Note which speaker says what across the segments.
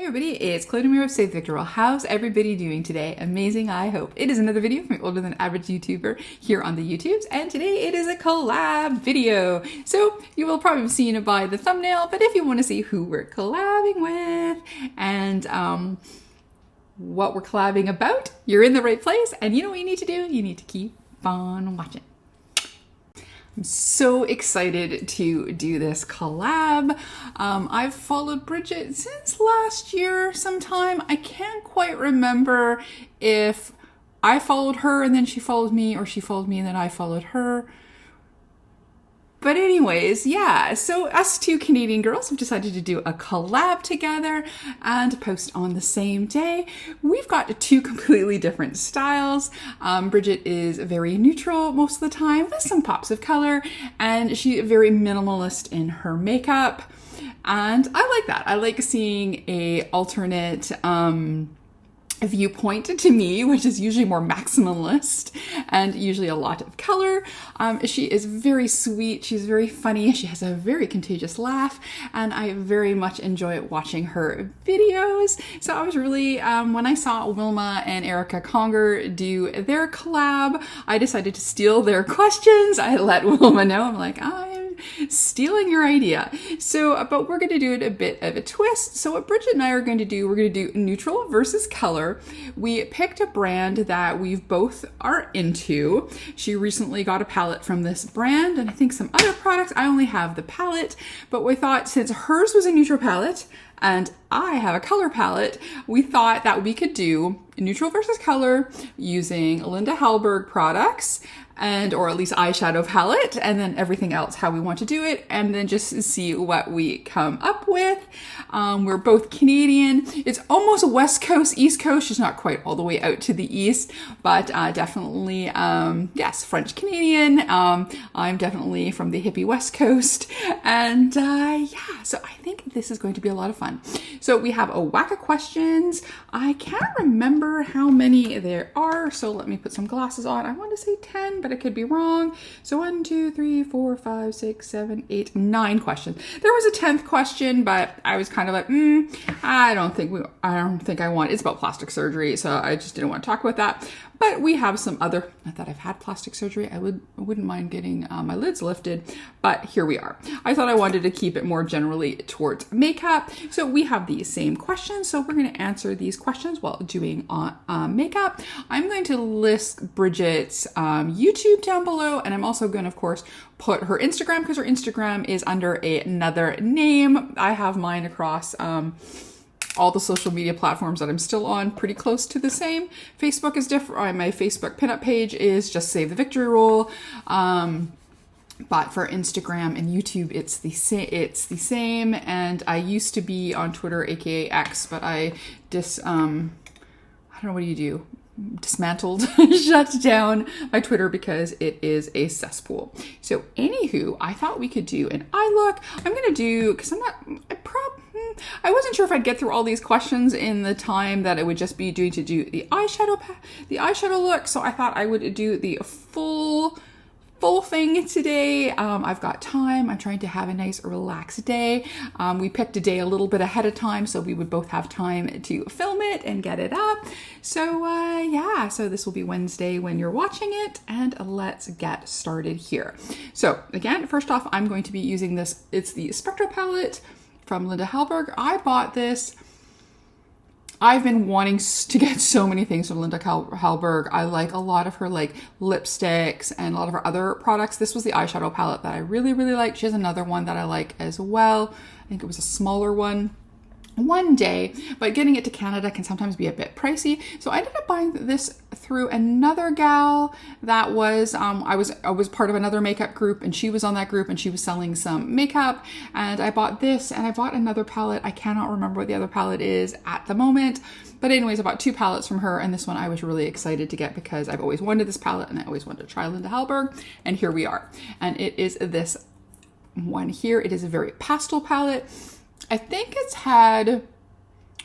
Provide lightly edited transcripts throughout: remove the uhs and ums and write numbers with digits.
Speaker 1: everybody, it's Chloe of Save the Victor. How's everybody doing today? Amazing, I hope. It is another video from older than average YouTuber here on the YouTubes, and today it is a collab video. So you will probably have seen it by the thumbnail, but if you want to see who we're collabing with and what we're collabing about, you're in the right place, and you know what you need to do? You need to keep on watching. I'm so excited to do this collab. I've followed Brigitte since last year sometime. I can't quite remember if I followed her and then she followed me, or she followed me and then I followed her. But anyways, yeah, so us two Canadian girls have decided to do a collab together and post on the same day. We've got two completely different styles. Brigitte is very neutral most of the time with some pops of color, and she's very minimalist in her makeup. And I like that. I like seeing a alternate viewpoint to me, which is usually more maximalist and usually a lot of color. She is very sweet. She's very funny. She has a very contagious laugh, and I very much enjoy watching her videos. So I was really, when I saw Wilma and Erica Conger do their collab, I decided to steal their questions. I let Wilma know. I'm like, I'm stealing your idea. So, but we're going to do it a bit of a twist. So what Brigitte and I are going to do, we're going to do neutral versus color. We picked a brand that we both are into. She recently got a palette from this brand, and I think some other products. I only have the palette, but we thought since hers was a neutral palette and I have a color palette, we thought that we could do neutral versus color using Linda Hallberg products, and or at least eyeshadow palette, and then everything else how we want to do it, and then just see what we come up with. We're both Canadian. It's almost West Coast, East Coast. She's not quite all the way out to the east, but definitely, yes, French Canadian. I'm definitely from the hippie West Coast, and yeah, so I think this is going to be a lot of fun. So we have a whack of questions. I can't remember how many there are, so let me put some glasses on. I want to say 10, but I could be wrong. So 1, 2, 3, 4, 5, 6, 7, 8, 9 questions. There was a 10th question, but I was kind of like, I don't think I want. It's about plastic surgery, so I just didn't want to talk about that. But we have some other, not that I've had plastic surgery. I wouldn't mind getting my lids lifted, but here we are. I thought I wanted to keep it more generally towards makeup. So we have these same questions. So we're going to answer these questions while doing makeup. I'm going to list Brigitte's YouTube down below, and I'm also going to, of course, put her Instagram, because her Instagram is under another name. I have mine across all the social media platforms that I'm still on, pretty close to the same. Facebook is different. My Facebook pinup page is just Save the Victory Roll. But for Instagram and YouTube, it's the same. And I used to be on Twitter, aka X, but I don't know, what do you do? Dismantled, shut down my Twitter because it is a cesspool. So anywho, I thought we could do an eye look. I'm going to do, because I wasn't sure if I'd get through all these questions in the time that it would just be doing to do the eyeshadow look. So I thought I would do the full thing today. I've got time. I'm trying to have a nice relaxed day. We picked a day a little bit ahead of time, so we would both have time to film it and get it up. So yeah, so this will be Wednesday when you're watching it, and let's get started here. So again, first off, I'm going to be using this. It's the Spectra palette from Linda Hallberg. I bought this. I've been wanting to get so many things from Linda Hallberg. I like a lot of her like lipsticks and a lot of her other products. This was the eyeshadow palette that I really, really like. She has another one that I like as well. I think it was a smaller one one day, but getting it to Canada can sometimes be a bit pricey. So I ended up buying this through another gal that was, I was part of another makeup group, and she was on that group, and she was selling some makeup, and I bought this, and I bought another palette. I cannot remember what the other palette is at the moment, but anyways, I bought 2 palettes from her, and this one I was really excited to get because I've always wanted this palette, and I always wanted to try Linda Hallberg, and here we are. And it is this one here. It is a very pastel palette. I think it's had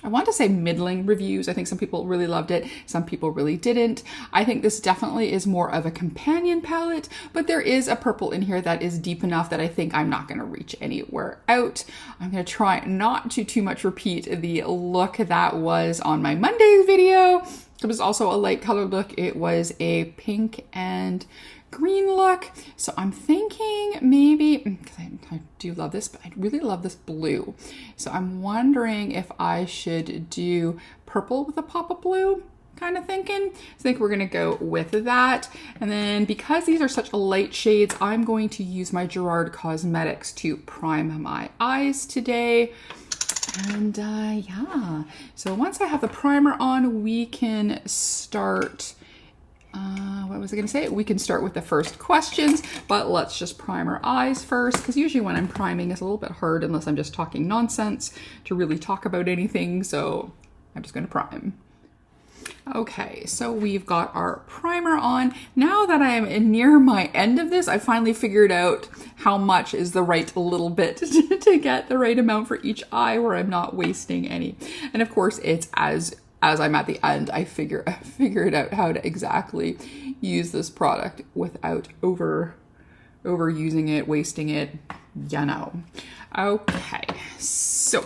Speaker 1: I want to say middling reviews. I think some people really loved it. Some people really didn't. I think this definitely is more of a companion palette, but there is a purple in here that is deep enough that I think I'm not going to reach anywhere out. I'm going to try not to too much repeat the look that was on my Monday's video. It was also a light color look. It was a pink and green look. So I'm thinking maybe, because I do love this, but I really love this blue. So I'm wondering if I should do purple with a pop of blue, kind of thinking. I think we're going to go with that. And then because these are such light shades, I'm going to use my Gerard Cosmetics to prime my eyes today. And yeah, so once I have the primer on, we can start. What was I going to say? We can start with the first questions, but let's just prime our eyes first, because usually when I'm priming it's a little bit hard unless I'm just talking nonsense to really talk about anything. So I'm just going to prime. Okay, so we've got our primer on. Now that I am near my end of this, I finally figured out how much is the right little bit to get the right amount for each eye where I'm not wasting any. And of course, it's as I'm at the end, I figured out how to exactly use this product without overusing it, wasting it, you know. Okay, so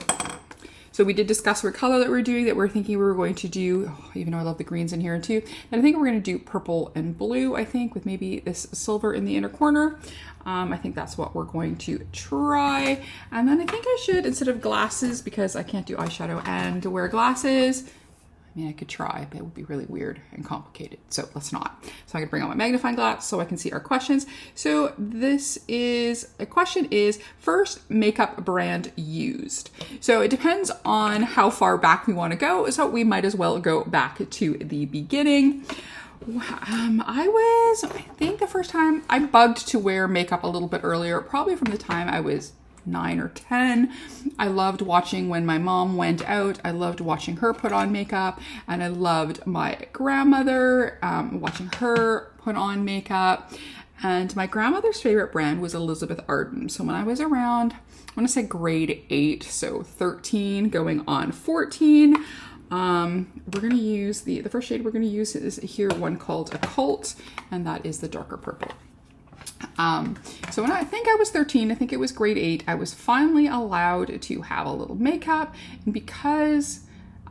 Speaker 1: we did discuss what color that we're doing, that we're thinking we were going to do, even though I love the greens in here too. And I think we're going to do purple and blue, I think, with maybe this silver in the inner corner. I think that's what we're going to try. And then I think I should, instead of glasses, because I can't do eyeshadow and wear glasses, I mean, I could try, but it would be really weird and complicated. So let's not. So I can bring out my magnifying glass so I can see our questions. So a question is first makeup brand used. So it depends on how far back we want to go. So we might as well go back to the beginning. I think the first time I bugged to wear makeup a little bit earlier, probably from the time I was 9 or 10. I loved watching when my mom went out. I loved watching her put on makeup, and I loved my grandmother, watching her put on makeup. And my grandmother's favorite brand was Elizabeth Arden. So when I was around, I want to say grade 8, so 13 going on 14, we're going to use the first shade we're going to use is here one called Occult, and that is the darker purple. So when I think I was 13, I think it was grade 8, I was finally allowed to have a little makeup. And because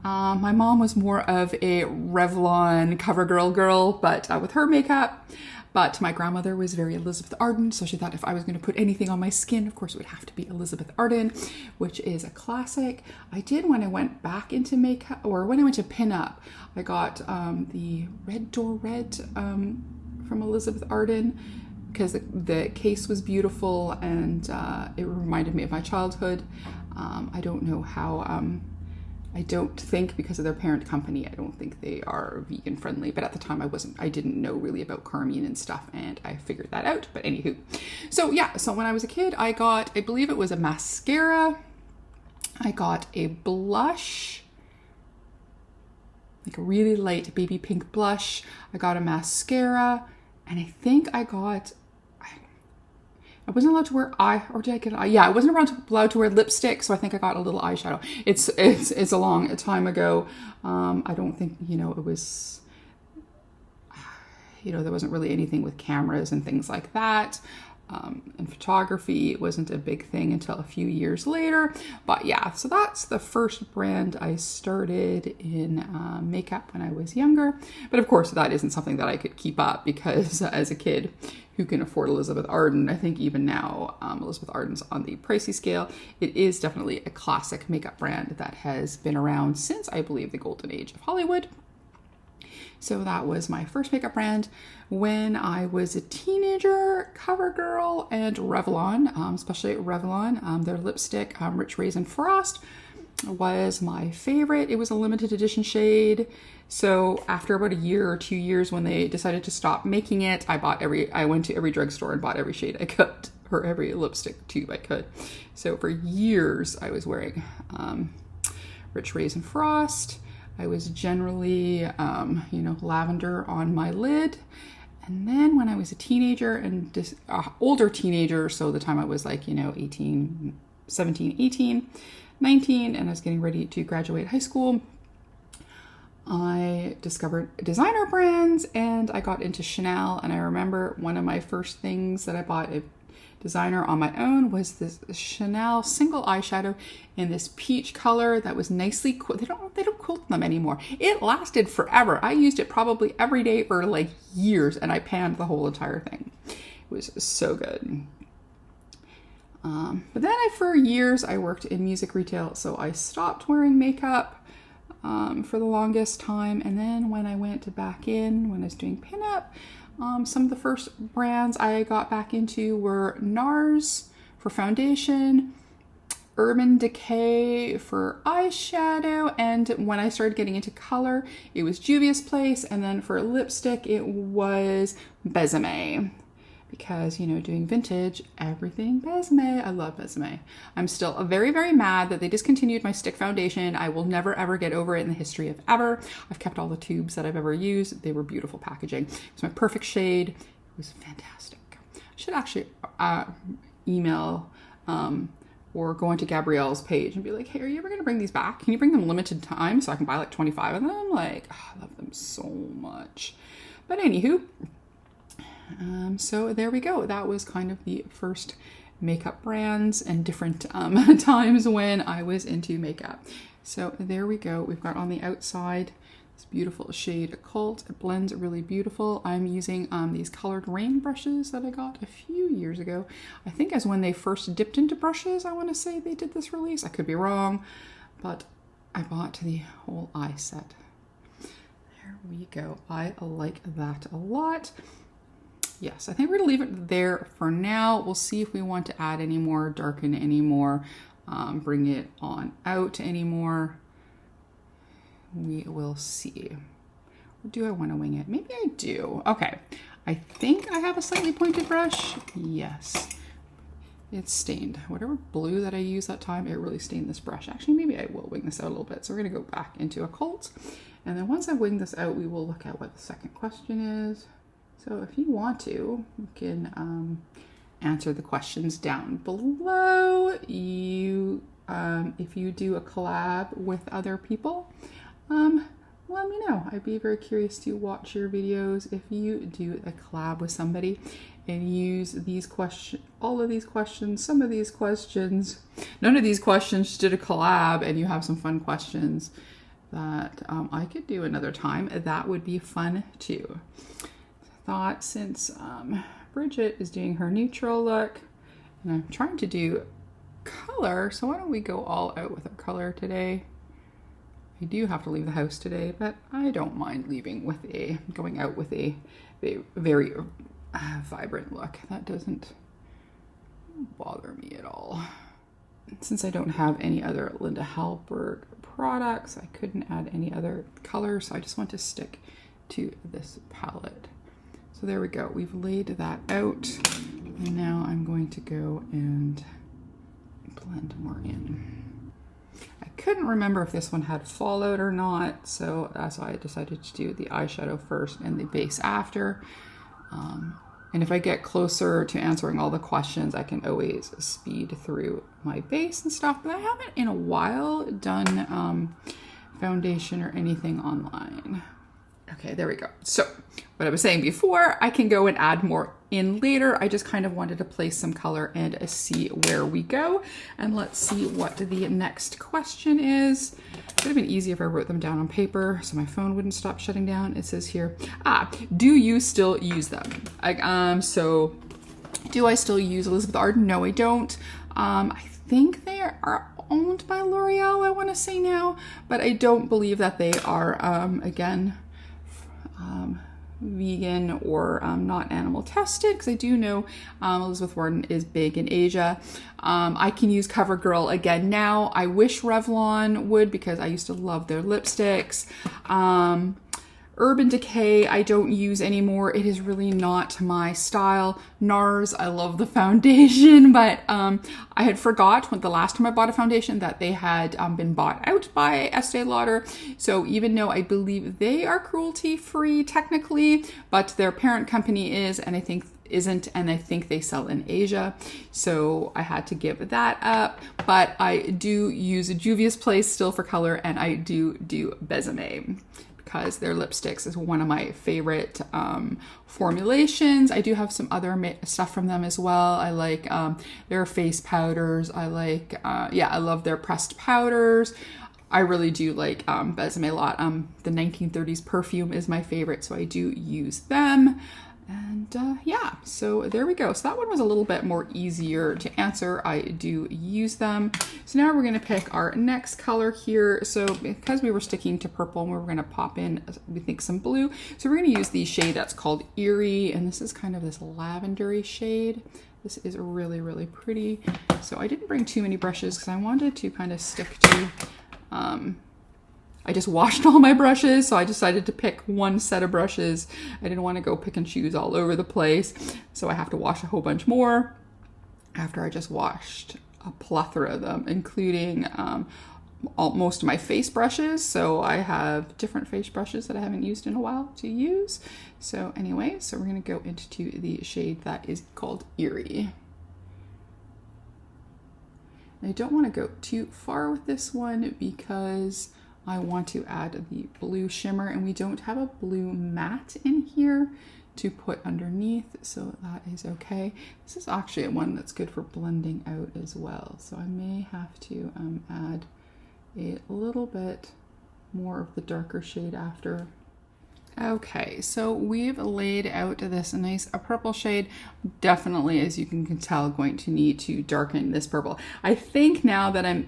Speaker 1: my mom was more of a Revlon CoverGirl girl, but with her makeup, but my grandmother was very Elizabeth Arden, so she thought if I was going to put anything on my skin, of course it would have to be Elizabeth Arden, which is a classic. I did, when I went back into makeup, or when I went to pinup, I got the Red Door Red from Elizabeth Arden, because the case was beautiful and it reminded me of my childhood. I don't know how, I don't think, because of their parent company, I don't think they are vegan friendly, but at the time I didn't know really about carmine and stuff, and I figured that out, but anywho. So yeah, so when I was a kid, I got, I believe it was a mascara, I got a blush, like a really light baby pink blush, I got a mascara, and I think I wasn't allowed to wear or did I get an eye? Yeah, I wasn't allowed to wear lipstick, so I think I got a little eyeshadow. It's a long time ago. I don't think, it was, there wasn't really anything with cameras and things like that. And photography, it wasn't a big thing until a few years later. But yeah, so that's the first brand I started in makeup when I was younger. But of course, that isn't something that I could keep up, because as a kid who can afford Elizabeth Arden, I think even now Elizabeth Arden's on the pricey scale. It is definitely a classic makeup brand that has been around since, I believe, the golden age of Hollywood. So that was my first makeup brand. When I was a teenager, CoverGirl and Revlon, especially Revlon, their lipstick, Rich Raisin Frost, was my favorite. It was a limited edition shade. So after about a year or 2 years, when they decided to stop making it, I went to every drugstore and bought every shade I could, or every lipstick tube I could. So for years, I was wearing Rich Raisin Frost. I was generally, lavender on my lid. And then when I was a teenager and older teenager, so the time I was like, 17, 18, 19 and I was getting ready to graduate high school, I discovered designer brands and I got into Chanel. And I remember one of my first things that I bought a designer on my own was this Chanel single eyeshadow in this peach color that was nicely they don't quilt them anymore. It lasted forever. I used it probably every day for like years and I panned the whole entire thing. It was so good. But then for years I worked in music retail, so I stopped wearing makeup for the longest time. And then when I went back in, when I was doing pinup, some of the first brands I got back into were NARS for foundation, Urban Decay for eyeshadow, and when I started getting into color, it was Juvia's Place, and then for lipstick, it was Besame. Because, you know, doing vintage, everything Besame. I love Besame. I'm still very, very mad that they discontinued my stick foundation. I will never, ever get over it in the history of ever. I've kept all the tubes that I've ever used. They were beautiful packaging. It's my perfect shade. It was fantastic. I should actually email or go into Gabrielle's page and be like, hey, are you ever going to bring these back? Can you bring them limited time so I can buy like 25 of them? Like, oh, I love them so much. But anywho, so there we go. That was kind of the first makeup brands and different times when I was into makeup. So there we go. We've got on the outside this beautiful shade Occult. It blends really beautiful. I'm using these colored rain brushes that I got a few years ago. I think as when they first dipped into brushes, I want to say they did this release. I could be wrong, but I bought the whole eye set. There we go. I like that a lot. Yes, I think we're gonna leave it there for now. We'll see if we want to add any more, darken any more, bring it on out anymore. We will see. Or do I want to wing it? Maybe I do. Okay, I think I have a slightly pointed brush. Yes, it's stained. Whatever blue that I used that time, it really stained this brush. Actually, maybe I will wing this out a little bit. So we're gonna go back into Occult. And then once I wing this out, we will look at what the second question is. So if you want to, you can answer the questions down below. If you do a collab with other people, let me know. I'd be very curious to watch your videos if you do a collab with somebody and use these questions, all of these questions, some of these questions. None of these questions, just did a collab and you have some fun questions that I could do another time. That would be fun too. Thought since Brigitte is doing her neutral look and I'm trying to do color, so why don't we go all out with our color today? I do have to leave the house today, but I don't mind going out with a very vibrant look. That doesn't bother me at all. Since I don't have any other Linda Hallberg products, I couldn't add any other colors, so I just want to stick to this palette. So there we go. We've laid that out. And now I'm going to go and blend more in. I couldn't remember if this one had fallout or not, so that's why I decided to do the eyeshadow first and the base after. And if I get closer to answering all the questions, I can always speed through my base and stuff, but I haven't in a while done foundation or anything online. Okay, there we go. So what I was saying before, I can go and add more in later. I just kind of wanted to place some color and see where we go. And let's see what the next question is. It would have been easier if I wrote them down on paper so my phone wouldn't stop shutting down. It says here, do you still use them? So do I still use Elizabeth Arden? No, I don't. I think they are owned by L'Oreal, I want to say now, but I don't believe that they are, again, vegan or not animal tested, because I do know Elizabeth Arden is big in Asia. I can use CoverGirl again now. I wish Revlon would, because I used to love their lipsticks. Urban Decay I don't use anymore. It is really not my style. NARS, I love the foundation, but I had forgot when the last time I bought a foundation that they had been bought out by Estee Lauder. So even though I believe they are cruelty free technically, but their parent company is, and I think isn't, and I think they sell in Asia, so I had to give that up. But I do use Juvia's Place still for color, and I do Besame because their lipsticks is one of my favorite formulations. I do have some other stuff from them as well. I like their face powders. I like, I love their pressed powders. I really do like Besame a lot. The 1930s perfume is my favorite, so I do use them. And so there we go. So that one was a little bit more easier to answer. I do use them. So now we're going to pick our next color here. So because we were sticking to purple, we're going to pop in, we think, some blue. So we're going to use the shade that's called Eerie, and this is kind of this lavendery shade. This is really, really pretty. So I didn't bring too many brushes because I wanted to kind of stick to I just washed all my brushes, so I decided to pick one set of brushes. I didn't want to go pick and choose all over the place, so I have to wash a whole bunch more after I just washed a plethora of them, including most of my face brushes. So I have different face brushes that I haven't used in a while to use. So anyway, so we're going to go into the shade that is called Eerie. I don't want to go too far with this one because I want to add the blue shimmer, and we don't have a blue matte in here to put underneath, so that is okay. This is actually one that's good for blending out as well, so I may have to add a little bit more of the darker shade after. Okay, so we've laid out this nice purple shade. Definitely, as you can tell, going to need to darken this purple. I think now that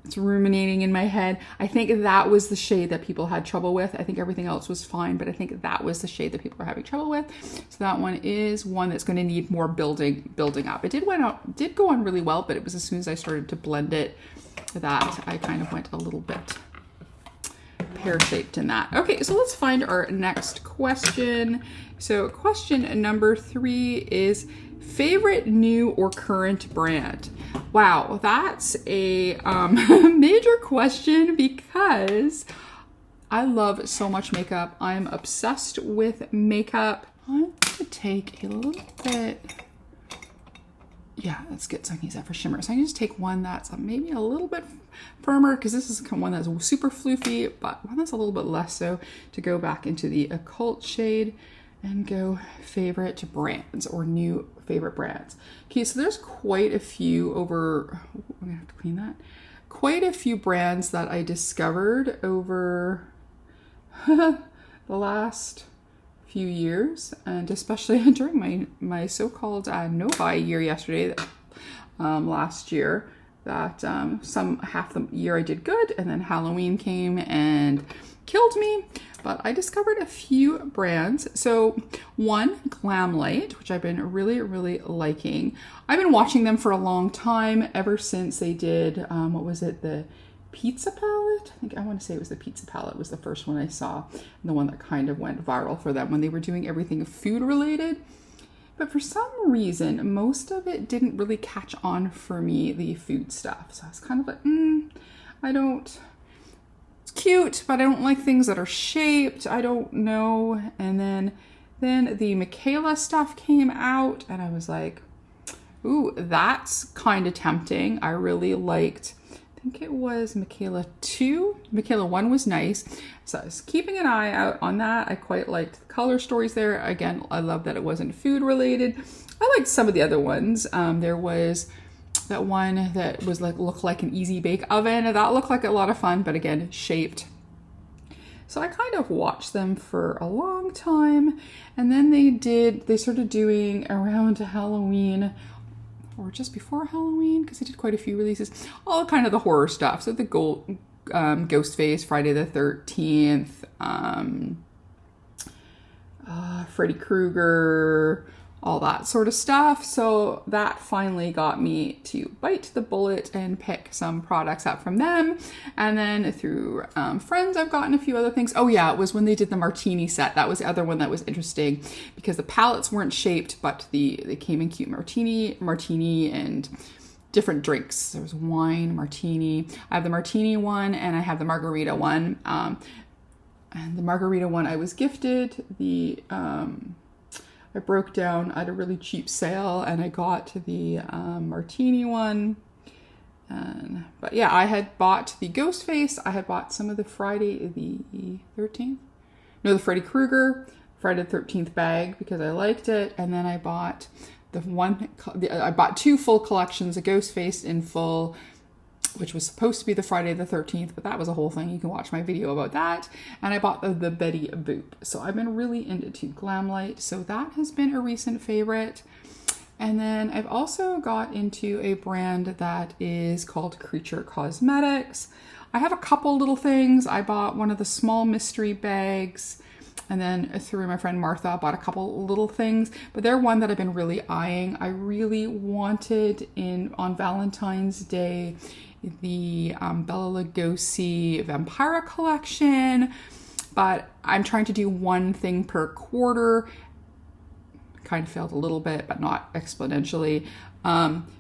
Speaker 1: it's ruminating in my head, I think that was the shade that people had trouble with. I think everything else was fine, but I think that was the shade that people were having trouble with. So that one is one that's going to need more building up. It did go on really well, but it was as soon as I started to blend it that I kind of went a little bit pear-shaped in that. Okay, so let's find our next question. So question number 3 is favorite new or current brand. Wow, that's a major question because I love so much makeup. I'm obsessed with makeup. I'm going to take a little bit, that's good. So I can use that for shimmer. So I can just take one that's maybe a little bit firmer because this is one that's super floofy, but one that's a little bit less so, to go back into the occult shade and go favorite brands or new favorite brands. Okay, so there's quite a few I'm gonna have to clean that. Quite a few brands that I discovered over the last few years, and especially during my so-called no-buy year yesterday, last year, that half the year I did good, and then Halloween came and killed me. But I discovered a few brands. So one, Glamlight, which I've been really, really liking. I've been watching them for a long time, ever since they did, what was it, the pizza palette? I want to say it was the pizza palette was the first one I saw, and the one that kind of went viral for them when they were doing everything food related. But for some reason, most of it didn't really catch on for me, the food stuff. So I was kind of like, it's cute, but I don't like things that are shaped. I don't know. And then the Michaela stuff came out, and I was like, ooh, that's kind of tempting. I really liked, I think it was Michaela 2. Michaela 1 was nice. So I was keeping an eye out on that. I quite liked the color stories there. Again, I love that it wasn't food related. I liked some of the other ones. There was that one that was looked like an easy bake oven. That looked like a lot of fun, but again, shaped. So I kind of watched them for a long time. And then they started doing around Halloween, or just before Halloween, because they did quite a few releases, all kind of the horror stuff. So the Ghostface, Friday the 13th, Freddy Krueger, all that sort of stuff. So that finally got me to bite the bullet and pick some products up from them. And then through friends, I've gotten a few other things. Oh yeah, it was when they did the martini set. That was the other one that was interesting because the palettes weren't shaped, but they came in cute martini and different drinks. There was wine, martini. I have the martini one and I have the margarita one. And the margarita one I was gifted. I broke down at a really cheap sale and I got the martini one. But yeah, I had bought the Ghost Face. I had bought some of the Friday the 13th. No, the Freddy Krueger Friday the 13th bag because I liked it. And then I bought I bought 2 full collections, a Ghost Face in full, which was supposed to be the Friday the 13th, but that was a whole thing. You can watch my video about that. And I bought the Betty Boop. So I've been really into Glamlight. So that has been a recent favorite. And then I've also got into a brand that is called Creature Cosmetics. I have a couple little things. I bought one of the small mystery bags, and then through my friend Martha, I bought a couple little things, but they're one that I've been really eyeing. I really wanted on Valentine's Day, the Bella Lugosi Vampira collection, but I'm trying to do one thing per quarter. Kind of failed a little bit, but not exponentially.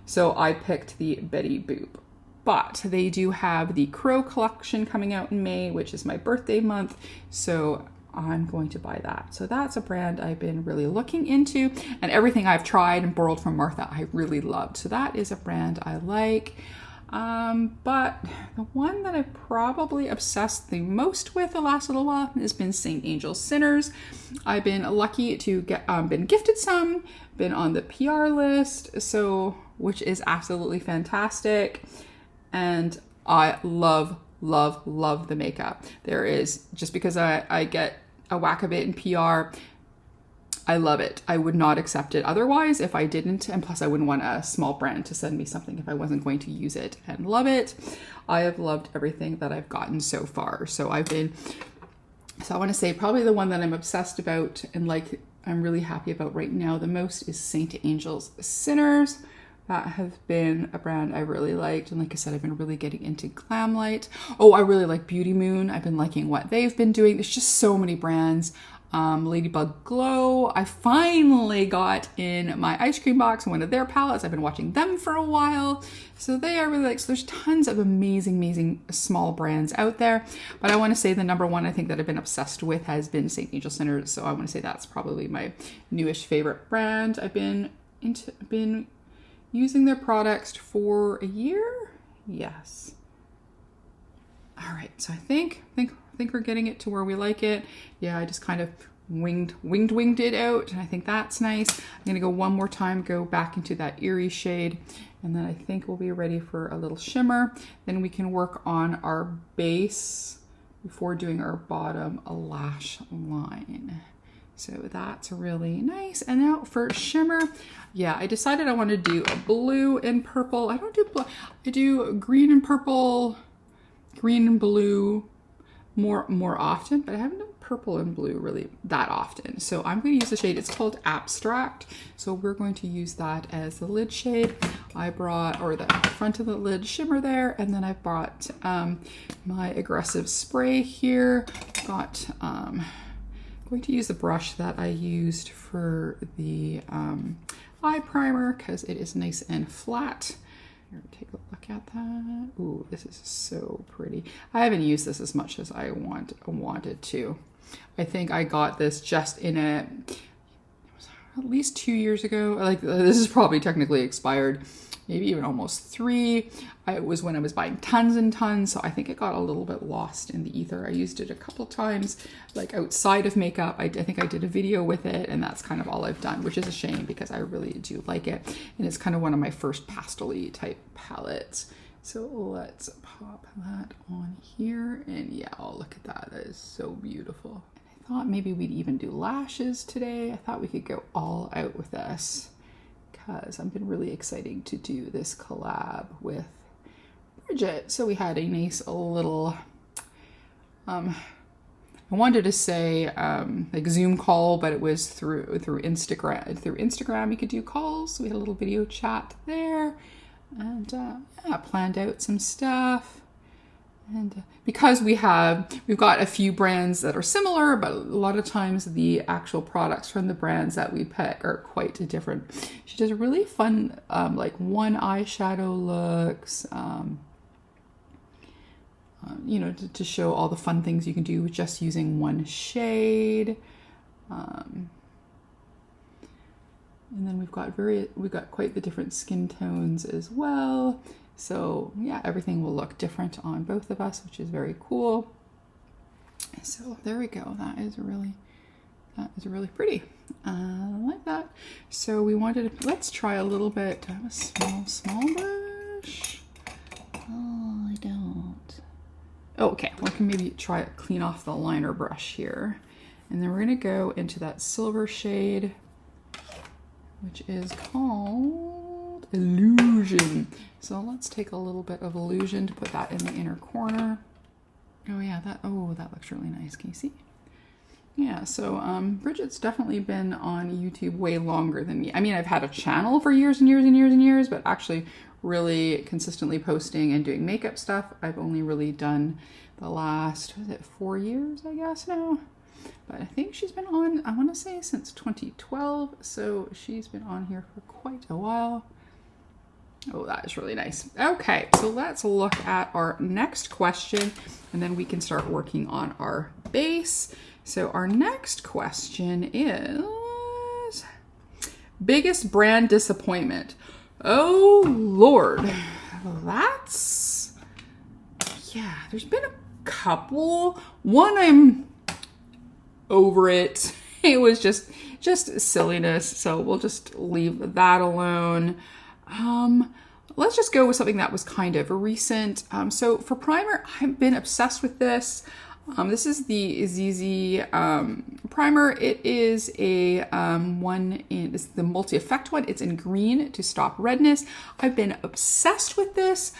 Speaker 1: So I picked the Betty Boop. But they do have the Crow collection coming out in May, which is my birthday month. So I'm going to buy that. So that's a brand I've been really looking into, and everything I've tried and borrowed from Martha, I really loved. So that is a brand I like. But the one that I've probably obsessed the most with the last little while has been St. Angel's Sinners. I've been lucky to get, been gifted some, been on the PR list, so, which is absolutely fantastic. And I love the makeup. There is, just because I get a whack of it in PR, I love it. I would not accept it otherwise if I didn't. And plus I wouldn't want a small brand to send me something if I wasn't going to use it and love it. I have loved everything that I've gotten so far. So I want to say probably the one that I'm obsessed about and like I'm really happy about right now the most is St. Angel's Sinners. That has been a brand I really liked. And like I said, I've been really getting into Glamlight. Oh, I really like Beauty Moon. I've been liking what they've been doing. There's just so many brands. Ladybug Glow. I finally got in my ice cream box, one of their palettes. I've been watching them for a while. So they are really like, so there's tons of amazing small brands out there. But I want to say the number one I think that I've been obsessed with has been St. Angel's Sinners. So I want to say that's probably my newish favorite brand. I've been using their products for a year. Yes. All right. So I think we're getting it to where we like it. Yeah, I just kind of winged it out, and I think that's nice. I'm gonna go one more time, go back into that eerie shade, and then I think we'll be ready for a little shimmer. Then we can work on our base before doing our bottom lash line. So that's really nice. And now for shimmer, yeah, I decided I want to do a blue and purple. I don't do blue, I do green and purple, green and blue more often, but I haven't done purple and blue really that often. So I'm going to use the shade, it's called Abstract. So we're going to use that as the lid shade. I brought, or the front of the lid shimmer there, and then I brought my aggressive spray here. Got, going to use the brush that I used for the eye primer because it is nice and flat. Here, take a look at that. Ooh, this is so pretty. I haven't used this as much as I wanted to. I think I got this just in at least 2 years ago. Like, this is probably technically expired, maybe even almost 3. It was when I was buying tons and tons, so I think it got a little bit lost in the ether. I used it a couple times, like outside of makeup. I think I did a video with it, and that's kind of all I've done, which is a shame because I really do like it. And it's kind of one of my first pastel-y type palettes. So let's pop that on here, and yeah, oh, look at that. That is so beautiful. I thought maybe we'd even do lashes today. I thought we could go all out with this because I've been really excited to do this collab with Brigitte. So we had a nice little, I wanted to say like Zoom call, but it was through Instagram. Through Instagram, you could do calls. So we had a little video chat there, and yeah, planned out some stuff. And because we've got a few brands that are similar, but a lot of times the actual products from the brands that we pick are quite different. She does really fun, like one eyeshadow looks, you know, to show all the fun things you can do with just using one shade. And then we've got quite the different skin tones as well. So yeah, everything will look different on both of us, which is very cool. So there we go. That is really pretty. I like that. So we wanted to, let's try a little bit. I have a small brush. Oh, I don't. Oh, okay. We can maybe try it, clean off the liner brush here. And then we're going to go into that silver shade, which is called Illusion. So let's take a little bit of Illusion to put that in the inner corner. Oh yeah, that looks really nice. Can you see? Yeah, so Bridget's definitely been on YouTube way longer than me. I mean, I've had a channel for years and years and years and years, but actually really consistently posting and doing makeup stuff, I've only really done the last, 4 years, I guess now? But I think she's been on, I want to say since 2012, so she's been on here for quite a while. Oh, that is really nice. Okay, so let's look at our next question, and then we can start working on our base. So our next question is, biggest brand disappointment. Oh, Lord. Yeah, there's been a couple. One, I'm over it. It was just silliness, so we'll just leave that alone. Let's just go with something that was kind of recent. So for primer, I've been obsessed with this. This is the ZZ primer. It is a it's the multi-effect one. It's in green to stop redness. I've been obsessed with this.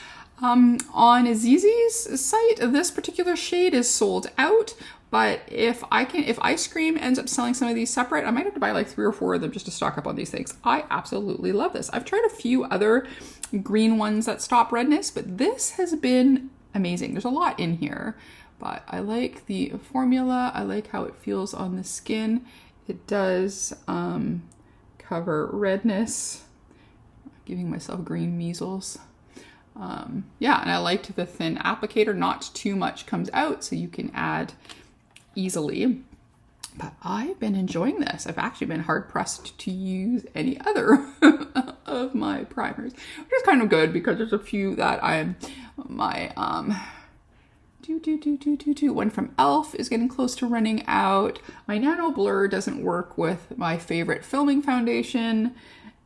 Speaker 1: On ZZ's site, this particular shade is sold out. But if Ice Cream ends up selling some of these separate, I might have to buy like 3 or 4 of them just to stock up on these things. I absolutely love this. I've tried a few other green ones that stop redness, but this has been amazing. There's a lot in here, but I like the formula. I like how it feels on the skin. It does cover redness. I'm giving myself green measles. Yeah, and I liked the thin applicator. Not too much comes out, so you can add easily. But I've been enjoying this. I've actually been hard pressed to use any other of my primers, which is kind of good because there's a few that one from e.l.f. is getting close to running out. My Nano Blur doesn't work with my favorite filming foundation.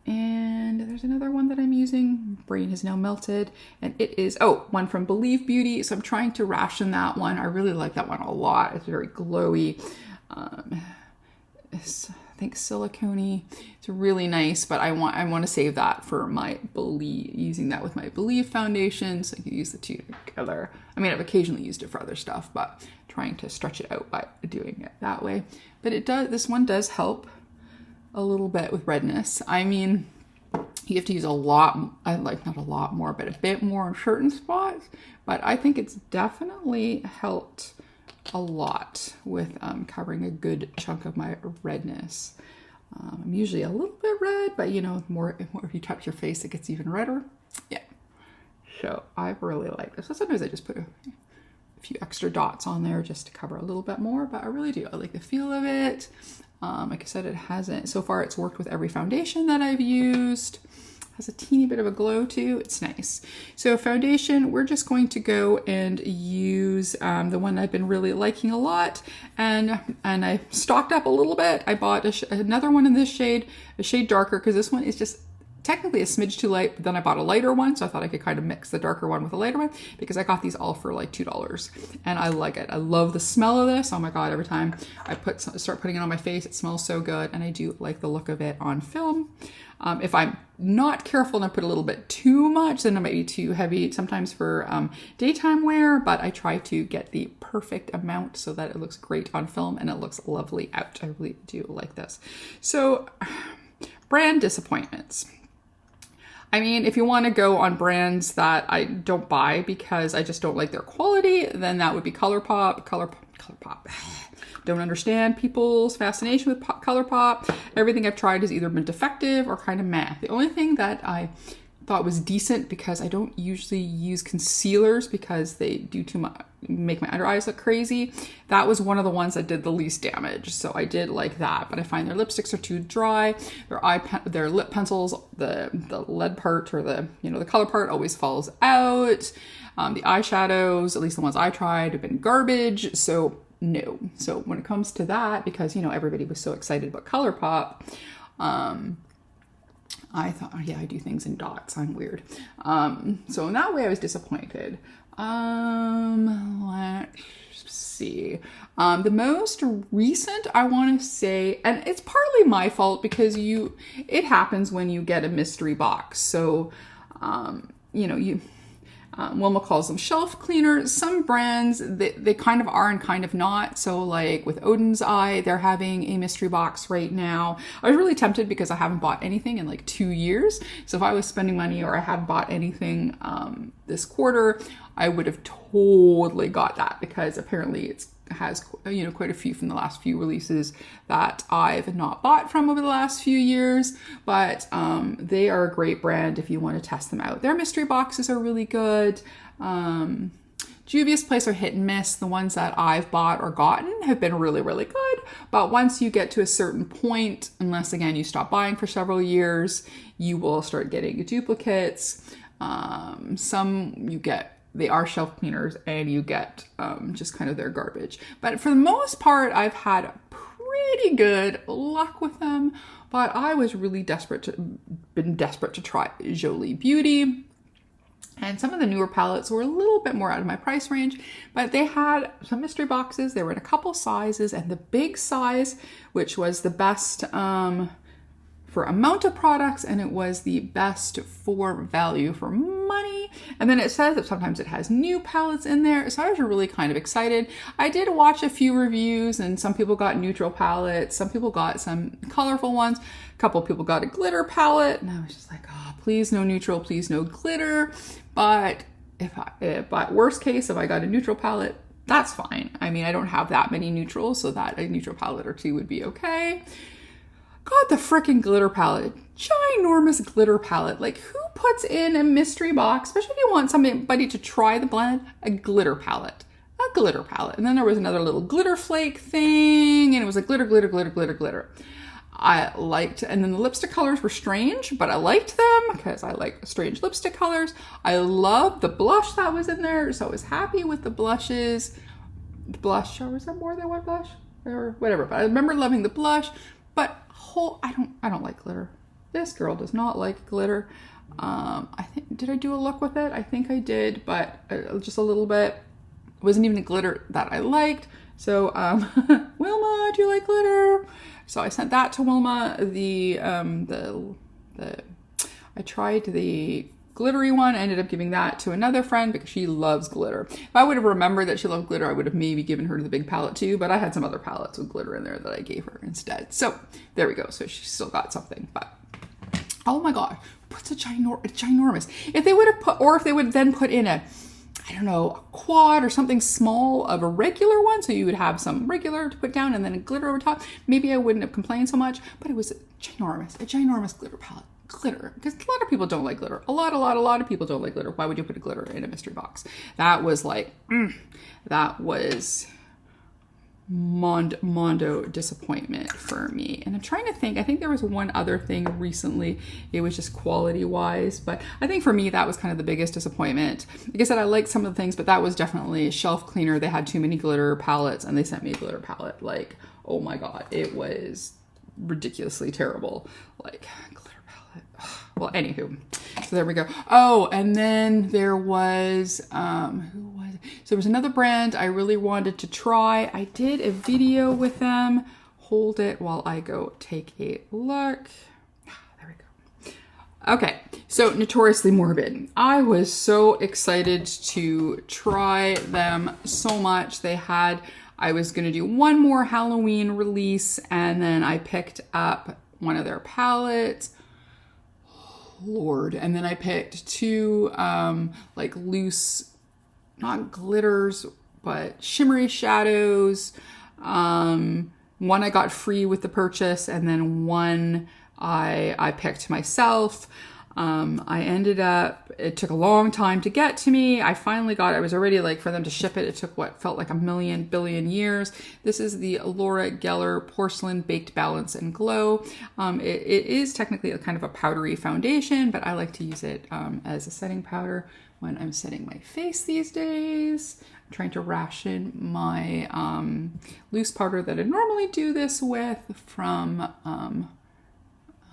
Speaker 1: And there's another one that I'm using. Brain has now melted. And it is, one from Believe Beauty. So I'm trying to ration that one. I really like that one a lot. It's very glowy. It's, I think silicone-y. It's really nice, but I want to save that for my Believe, using that with my Believe foundation. So I can use the two together. I mean, I've occasionally used it for other stuff, but trying to stretch it out by doing it that way. But this one does help a little bit with redness. I mean, you have to use a lot, not a lot more, but a bit more in certain spots. But I think it's definitely helped a lot with covering a good chunk of my redness. I'm usually a little bit red, but more if you touch your face, it gets even redder. Yeah. So I really like this. So sometimes I just put a few extra dots on there just to cover a little bit more, but I really do. I like the feel of it. Like I said, so far it's worked with every foundation that I've used. Has a teeny bit of a glow too. It's nice. So foundation, we're just going to go and use the one I've been really liking a lot. And I stocked up a little bit. I bought another one in this shade, a shade darker, because this one is just technically a smidge too light, but then I bought a lighter one, so I thought I could kind of mix the darker one with a lighter one, because I got these all for like $2, and I like it. I love the smell of this. Oh my god, every time I start putting it on my face, it smells so good, and I do like the look of it on film. If I'm not careful and I put a little bit too much, then it might be too heavy sometimes for daytime wear, but I try to get the perfect amount so that it looks great on film and it looks lovely out. I really do like this. So, brand disappointments. I mean, if you want to go on brands that I don't buy because I just don't like their quality, then that would be ColourPop. ColourPop. Don't understand people's fascination with ColourPop. Everything I've tried has either been defective or kind of meh. The only thing that I thought was decent because I don't usually use concealers because they do too much, make my under eyes look crazy. That was one of the ones that did the least damage. So I did like that, but I find their lipsticks are too dry. Their lip pencils, the lead part or the color part always falls out. The eyeshadows, at least the ones I tried, have been garbage. So no. So when it comes to that, because everybody was so excited about ColourPop, I thought, oh, yeah, I do things in dots. I'm weird. So in that way, I was disappointed. Let's see. The most recent, I want to say, and it's partly my fault because it happens when you get a mystery box. So, Wilma calls them shelf cleaners. Some brands, they kind of are and kind of not. So like with Odin's Eye, they're having a mystery box right now. I was really tempted because I haven't bought anything in like 2 years. So if I was spending money or I hadn't bought anything this quarter, I would have totally got that because apparently it has quite a few from the last few releases that I've not bought from over the last few years, but they are a great brand if you want to test them out. Their mystery boxes are really good. Juvia's Place are hit and miss. The ones that I've bought or gotten have been really, really good, but once you get to a certain point, unless again you stop buying for several years, you will start getting duplicates. They are shelf cleaners and you get just kind of their garbage. But for the most part, I've had pretty good luck with them. But I was really desperate to try Jolie Beauty. And some of the newer palettes were a little bit more out of my price range. But they had some mystery boxes. They were in a couple sizes. And the big size, which was the best for amount of products, and it was the best for value for money. And then it says that sometimes it has new palettes in there. So I was really kind of excited. I did watch a few reviews and some people got neutral palettes. Some people got some colorful ones. A couple people got a glitter palette. And I was just like, oh, please no neutral, please no glitter. But but worst case, if I got a neutral palette, that's fine. I mean, I don't have that many neutrals, so that a neutral palette or two would be okay. Got the freaking glitter palette. Ginormous glitter palette. Like, who puts in a mystery box, especially if you want somebody to try the blend, a glitter palette? A glitter palette. And then there was another little glitter flake thing, and it was like glitter, glitter, glitter, glitter, glitter. And then the lipstick colors were strange, but I liked them because I like strange lipstick colors. I loved the blush that was in there, so I was happy with the blushes. The blush, or was there more than one blush? Or whatever, but I remember loving the blush. But I don't like glitter. This girl does not like glitter. Did I do a look with it? I think I did, but just a little bit. It wasn't even a glitter that I liked. So, Wilma, do you like glitter? So I sent that to Wilma. I tried the glittery one. I ended up giving that to another friend because she loves glitter. If I would have remembered that she loved glitter, I would have maybe given her the big palette too, but I had some other palettes with glitter in there that I gave her instead. So there we go. So she still got something, but oh my God, what's it's ginormous. If they would have if they would then put in a quad or something small of a regular one, so you would have some regular to put down and then a glitter over top, maybe I wouldn't have complained so much, but it was a ginormous glitter palette. Glitter, because a lot of people don't like glitter. A lot of people don't like glitter. Why would you put a glitter in a mystery box? That was like, that was mondo disappointment for me. And I'm trying to think, I think there was one other thing recently. It was just quality wise, but I think for me, that was kind of the biggest disappointment. Like I said, I liked some of the things, but that was definitely a shelf cleaner. They had too many glitter palettes and they sent me a glitter palette. Like, oh my God, it was ridiculously terrible. Like, well, anywho, so there we go. Oh, and then there was, who was it? So there was another brand I really wanted to try. I did a video with them. Hold it while I go take a look. There we go. Okay, so Notoriously Morbid. I was so excited to try them so much. I was going to do one more Halloween release, and then I picked up one of their palettes. Lord. And then I picked two like loose, not glitters, but shimmery shadows. One I got free with the purchase, and then one I picked myself. I ended up, it took a long time to get to me. I finally got it. I was already like, for them to ship it, it took what felt like a million billion years. This is the Laura Geller Porcelain Baked Balance and Glow. It is technically a kind of a powdery foundation, but I like to use it as a setting powder when I'm setting my face these days. I'm trying to ration my loose powder that I normally do this with from,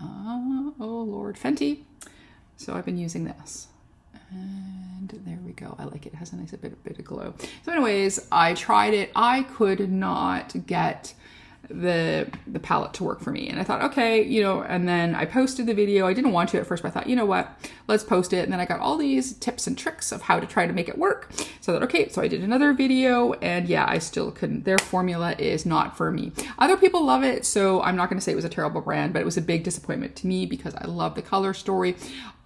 Speaker 1: oh Lord, Fenty. So I've been using this. And there we go. I like it. It has a nice bit of glow. So anyways, I tried it. I could not get the palette to work for me. And I thought, okay, you know, and then I posted the video. I didn't want to at first, but I thought, you know what, let's post it. And then I got all these tips and tricks of how to try to make it work. So I thought, okay, so I did another video, and yeah, I still couldn't. Their formula is not for me. Other people love it, so I'm not going to say it was a terrible brand, but it was a big disappointment to me because I love the color story.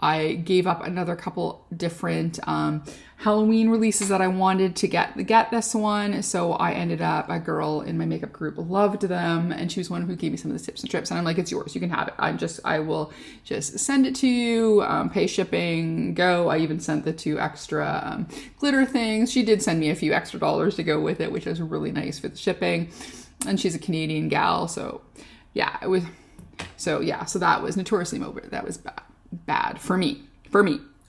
Speaker 1: I gave up another couple different Halloween releases that I wanted to get this one. So I ended up, a girl in my makeup group loved them, and she was one who gave me some of the tips and tricks, and I'm like, it's yours, you can have it. I will just send it to you, pay shipping, go. I even sent the 2 extra glitter things. She did send me a few extra dollars to go with it, which was really nice for the shipping. And she's a Canadian gal, so yeah, it was, so yeah, so that was notoriously morbid. That was bad for me.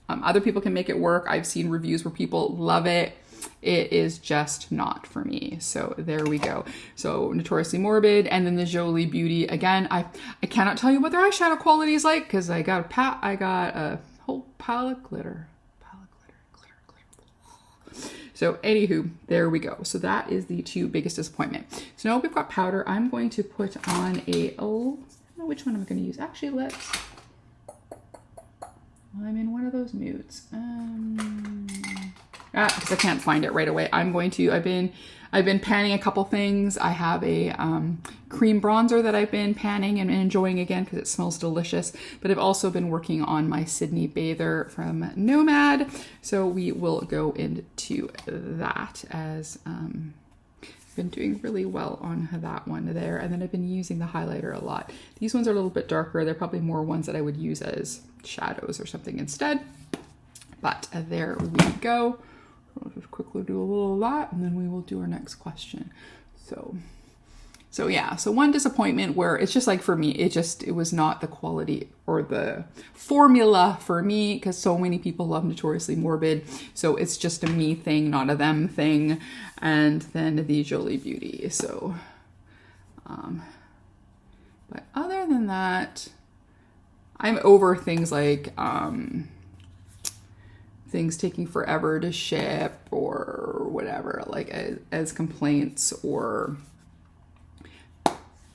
Speaker 1: Other people can make it work. I've seen reviews where people love it. It is just not for me. So there we go. So Notoriously Morbid, and then the Jolie Beauty. Again, I cannot tell you what their eyeshadow quality is like because I got a whole pile of glitter. So anywho, there we go. So that is the 2 biggest disappointment. So now we've got powder. I'm going to put on I don't know which one I'm going to use. Actually, I'm in one of those moods. Because I can't find it right away. I've been panning a couple things. I have a cream bronzer that I've been panning and enjoying again because it smells delicious. But I've also been working on my Sydney Bather from Nomad. So we will go into that as been doing really well on that one there. And then I've been using the highlighter a lot. These ones are a little bit darker. They're probably more ones that I would use as shadows or something instead. But there we go. I'll just quickly do a little of that, and then we will do our next question. So yeah, so one disappointment where it's just like for me, it was not the quality or the formula for me because so many people love Notoriously Morbid. So it's just a me thing, not a them thing. And then the Jolie Beauty. So, but other than that, I'm over things like, things taking forever to ship or whatever, like as complaints, or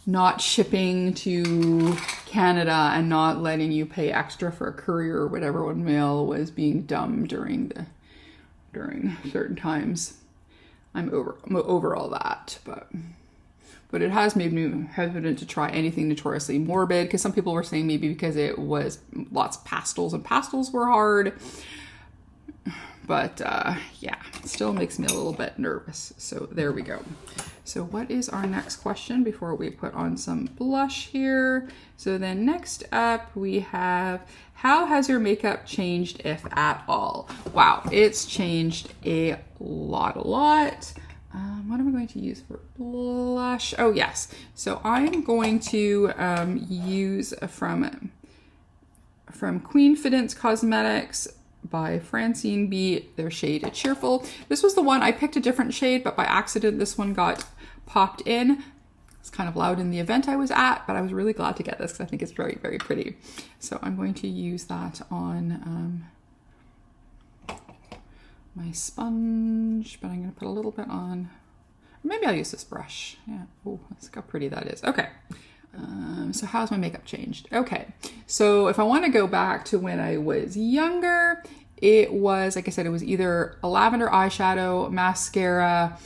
Speaker 1: not shipping to Canada and not letting you pay extra for a courier or whatever when mail was being dumb during certain times. I'm over all that, but it has made me hesitant to try anything Notoriously Morbid because some people were saying maybe because it was lots of pastels and pastels were hard. But yeah, it still makes me a little bit nervous. So there we go. So what is our next question before we put on some blush here? So then next up we have, how has your makeup changed, if at all? Wow, it's changed a lot. What am I going to use for blush? Oh yes, so I'm going to use from Queenfidence Cosmetics by Francine B, their shade Cheerful. This was the one, I picked a different shade, but by accident this one got popped in. It's kind of loud in the event I was at, but I was really glad to get this because I think it's very, very pretty. So I'm going to use that on my sponge, but I'm going to put a little bit on, or maybe I'll use this brush. Yeah, oh, let's see how pretty that is. Okay. So how's my makeup changed? Okay, so if I want to go back to when I was younger, it was, like I said, it was either a lavender eyeshadow, mascara,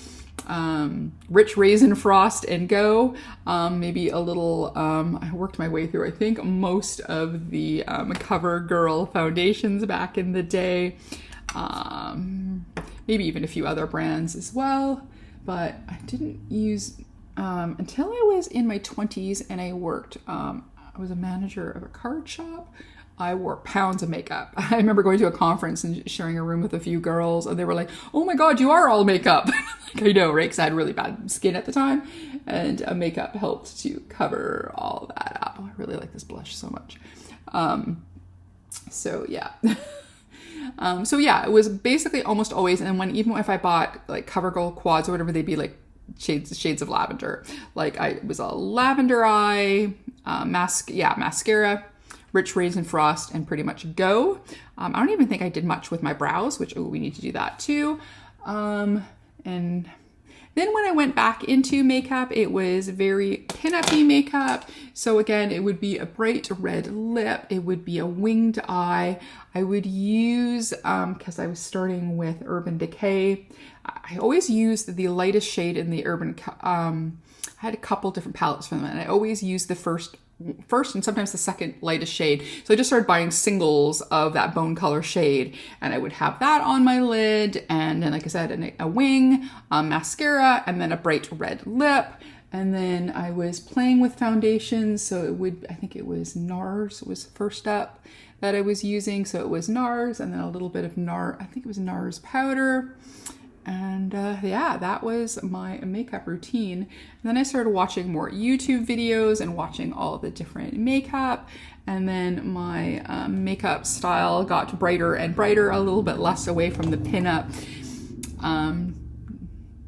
Speaker 1: Rich Raisin Frost and go, maybe a little, I worked my way through, I think, most of the CoverGirl foundations back in the day, maybe even a few other brands as well, but I didn't use... until I was in my 20s and I worked, I was a manager of a card shop. I wore pounds of makeup. I remember going to a conference and sharing a room with a few girls, and they were like, "Oh my God, you are all makeup." Like, I know, right? Because I had really bad skin at the time, and makeup helped to cover all that up. Oh, I really like this blush so much. So yeah. So yeah, it was basically almost always, and when even if I bought like CoverGirl quads or whatever, they'd be like shades of lavender. Like it was a lavender eye, mascara, Rich Raisin Frost, and pretty much go. I don't even think I did much with my brows, which we need to do that too. And then when I went back into makeup, it was very pin-up-y makeup. So again, it would be a bright red lip. It would be a winged eye. I would use, because I was starting with Urban Decay, I always used the lightest shade in the Urban, I had a couple different palettes for them, and I always used the first and sometimes the second lightest shade. So I just started buying singles of that bone color shade, and I would have that on my lid, and then like I said, a wing, mascara, and then a bright red lip. And then I was playing with foundations, so I think it was NARS was first up that I was using. So it was NARS, and then a little bit of I think it was NARS powder. And yeah, that was my makeup routine. And then I started watching more YouTube videos and watching all the different makeup. And then my makeup style got brighter and brighter, a little bit less away from the pinup.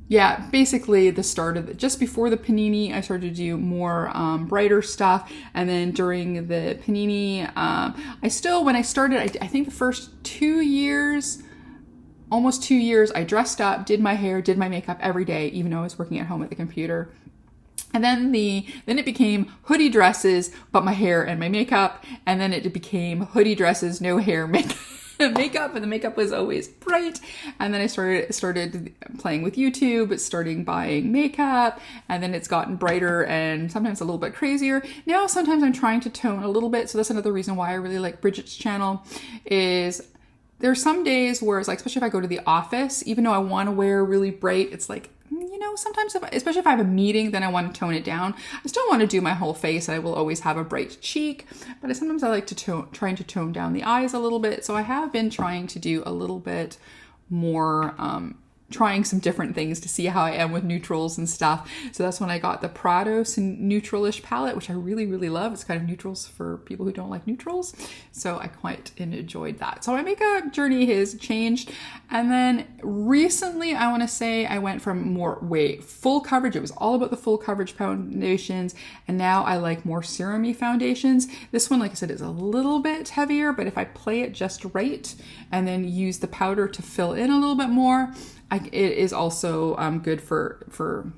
Speaker 1: Yeah, basically the start of just before the panini, I started to do more brighter stuff. And then during the panini, when I started, I think the first 2 years, almost 2 years, I dressed up, did my hair, did my makeup every day, even though I was working at home at the computer. And then it became hoodie dresses, but my hair and my makeup. And then it became hoodie dresses, no hair, makeup, and the makeup was always bright. And then I started playing with YouTube, starting buying makeup, and then it's gotten brighter and sometimes a little bit crazier. Now sometimes I'm trying to tone a little bit. So that's another reason why I really like Bridget's channel is there's some days where it's like, especially if I go to the office, even though I want to wear really bright, it's like, sometimes especially if I have a meeting, then I want to tone it down. I still want to do my whole face. I will always have a bright cheek, but sometimes I like to trying to tone down the eyes a little bit. So I have been trying to do a little bit more, trying some different things to see how I am with neutrals and stuff. So that's when I got the Prados neutralish palette, which I really, really love. It's kind of neutrals for people who don't like neutrals. So I quite enjoyed that. So my makeup journey has changed. And then recently, I want to say I went from full coverage. It was all about the full coverage foundations. And now I like more serum-y foundations. This one, like I said, is a little bit heavier, but if I play it just right and then use the powder to fill in a little bit more, it is also good for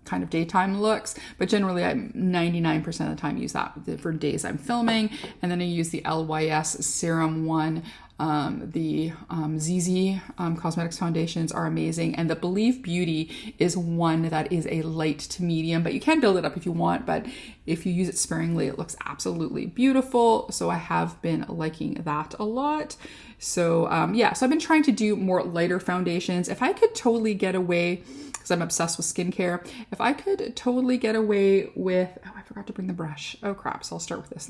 Speaker 1: kind of daytime looks, but generally I 99% of the time use that for days I'm filming. And then I use the LYS Serum one. The ZZ Cosmetics foundations are amazing, and the Believe Beauty is one that is a light to medium, but you can build it up if you want, but if you use it sparingly, it looks absolutely beautiful. So I have been liking that a lot. So yeah, so I've been trying to do more lighter foundations. If I could totally get away, because I'm obsessed with skincare, if I could totally get away with, I forgot to bring the brush. Oh crap, so I'll start with this.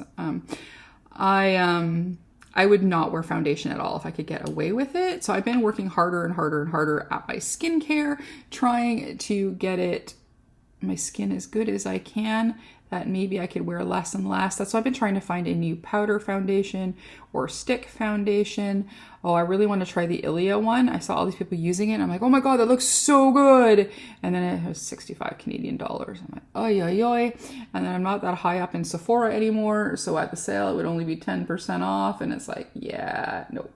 Speaker 1: I would not wear foundation at all if I could get away with it. So I've been working harder and harder and harder at my skincare, trying to get my skin as good as I can, that maybe I could wear less and less. That's why I've been trying to find a new powder foundation or stick foundation. Oh, I really want to try the Ilia one. I saw all these people using it, and I'm like, oh my God, that looks so good. And then it was 65 Canadian dollars. I'm like, oy, oy, oy. And then I'm not that high up in Sephora anymore. So at the sale, it would only be 10% off. And it's like, yeah, no.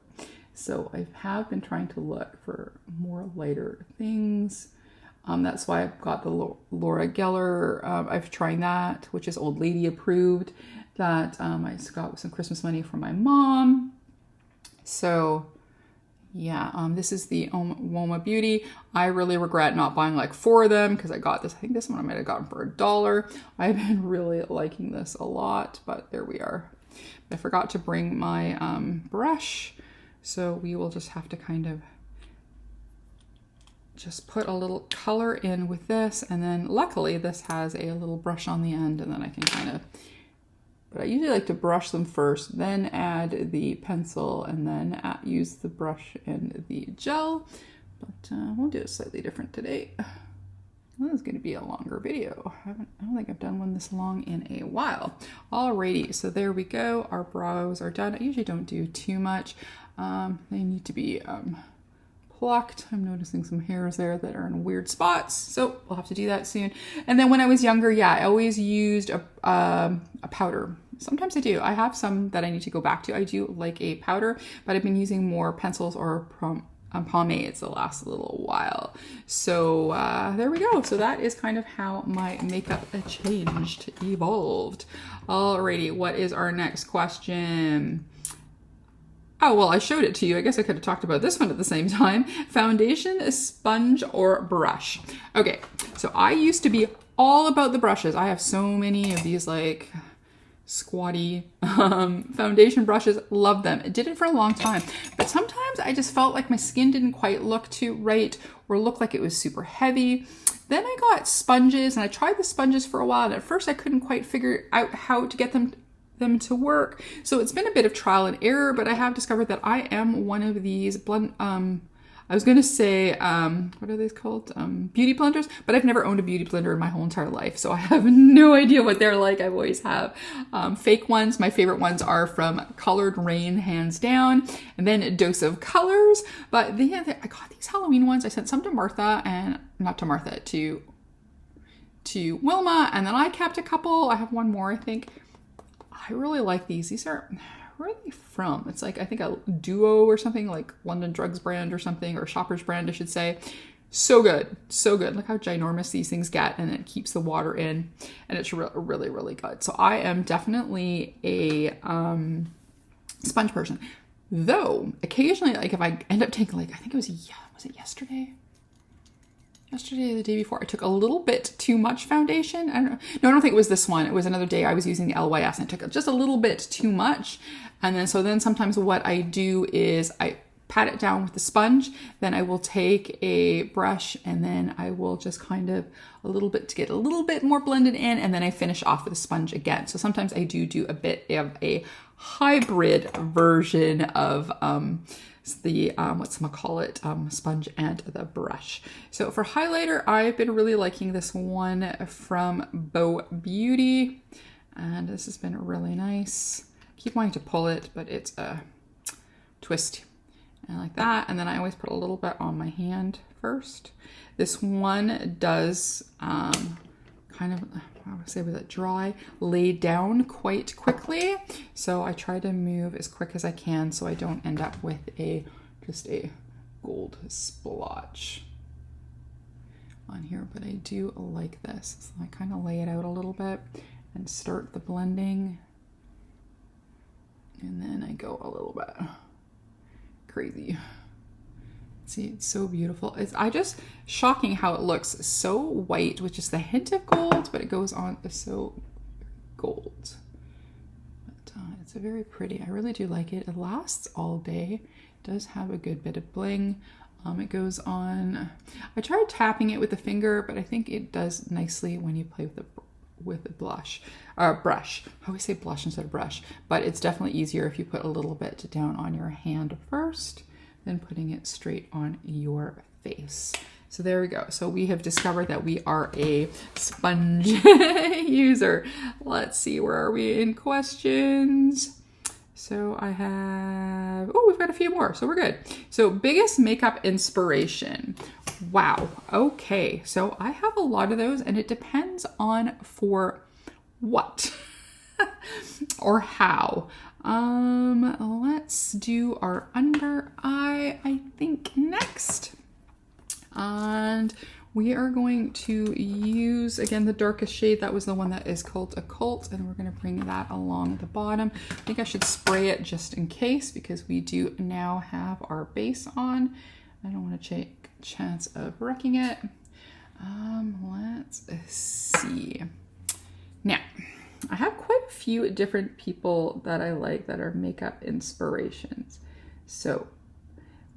Speaker 1: So I have been trying to look for more lighter things. That's why I've got the Laura Geller. I've tried that, which is old lady approved, that I got with some Christmas money from my mom. So yeah, this is the Woma Beauty. I really regret not buying like 4 of them because I got this. I think this one I might have gotten for $1. I've been really liking this a lot, but there we are. I forgot to bring my brush, so we will just have to kind of just put a little color in with this, and then luckily this has a little brush on the end, and then I can kind of But I usually like to brush them first, then add the pencil, and then use the brush and the gel. But we'll do it slightly different today. This is going to be a longer video. I don't think I've done one this long in a while. Alrighty, so there we go. Our brows are done. I usually don't do too much. They need to be plucked. I'm noticing some hairs there that are in weird spots, so we'll have to do that soon. And then when I was younger, yeah, I always used a powder. Sometimes I do. I have some that I need to go back to. I do like a powder, but I've been using more pencils or pomades the last little while. So there we go. So that is kind of how my makeup evolved. Alrighty, what is our next question? Oh, well, I showed it to you. I guess I could have talked about this one at the same time. Foundation, sponge, or brush? Okay, so I used to be all about the brushes. I have so many of these like squatty foundation brushes. Love them. I did it for a long time, but sometimes I just felt like my skin didn't quite look too right or look like it was super heavy. Then I got sponges, and I tried the sponges for a while, and at first I couldn't quite figure out how to get them to work. So it's been a bit of trial and error, but I have discovered that I am one of these I was going to say, what are these called? Beauty blenders, but I've never owned a beauty blender in my whole entire life. So I have no idea what they're like. I always have fake ones. My favorite ones are from Colored Rain, hands down, and then a Dose of Colors. But I got these Halloween ones. I sent some to Martha, and not to Martha, to Wilma. And then I kept a couple. I have one more, I think. I really like these. These are really from, it's like, I think a Duo or something, like London Drugs brand or something, or Shoppers brand, I should say. So good. So good. Look how ginormous these things get, and it keeps the water in, and it's really, really good. So I am definitely a sponge person. Though, occasionally, like if I end up taking, like, I think it was it yesterday? Yesterday or the day before, I took a little bit too much foundation. I don't know. No, I don't think it was this one. It was another day I was using the LYS, and I took just a little bit too much. And then sometimes what I do is I pat it down with the sponge. Then I will take a brush, and then I will just kind of a little bit to get a little bit more blended in. And then I finish off with a sponge again. So sometimes I do a bit of a hybrid version of, the sponge and the brush. So for highlighter, I've been really liking this one from Bow Beauty, and this has been really nice. I keep wanting to pull it, but it's a twist, and like that. And then I always put a little bit on my hand first. This one does kind of, I would say, was it dry, lay down quite quickly. So I try to move as quick as I can so I don't end up with just a gold splotch on here. But I do like this. So I kind of lay it out a little bit and start the blending. And then I go a little bit crazy. See, it's so beautiful. It's just shocking how it looks so white with just the hint of gold, but it goes on so gold. But it's a very pretty. I really do like it. It lasts all day. It does have a good bit of bling. It goes on. I tried tapping it with the finger, but I think it does nicely when you play with the brush. I always say blush instead of brush, but it's definitely easier if you put a little bit down on your hand first, then putting it straight on your face. So there we go. So we have discovered that we are a sponge user. Let's see, where are we in questions? So we've got a few more, so we're good. So biggest makeup inspiration. Wow, okay. So I have a lot of those, and it depends on for what or how. Let's do our under eye, I think, next. And we are going to use, again, the darkest shade. That was the one that is called Occult, and we're going to bring that along the bottom. I think I should spray it just in case, because we do now have our base on. I don't want to take a chance of wrecking it. Let's see. Now, I have quite a few different people that I like that are makeup inspirations. So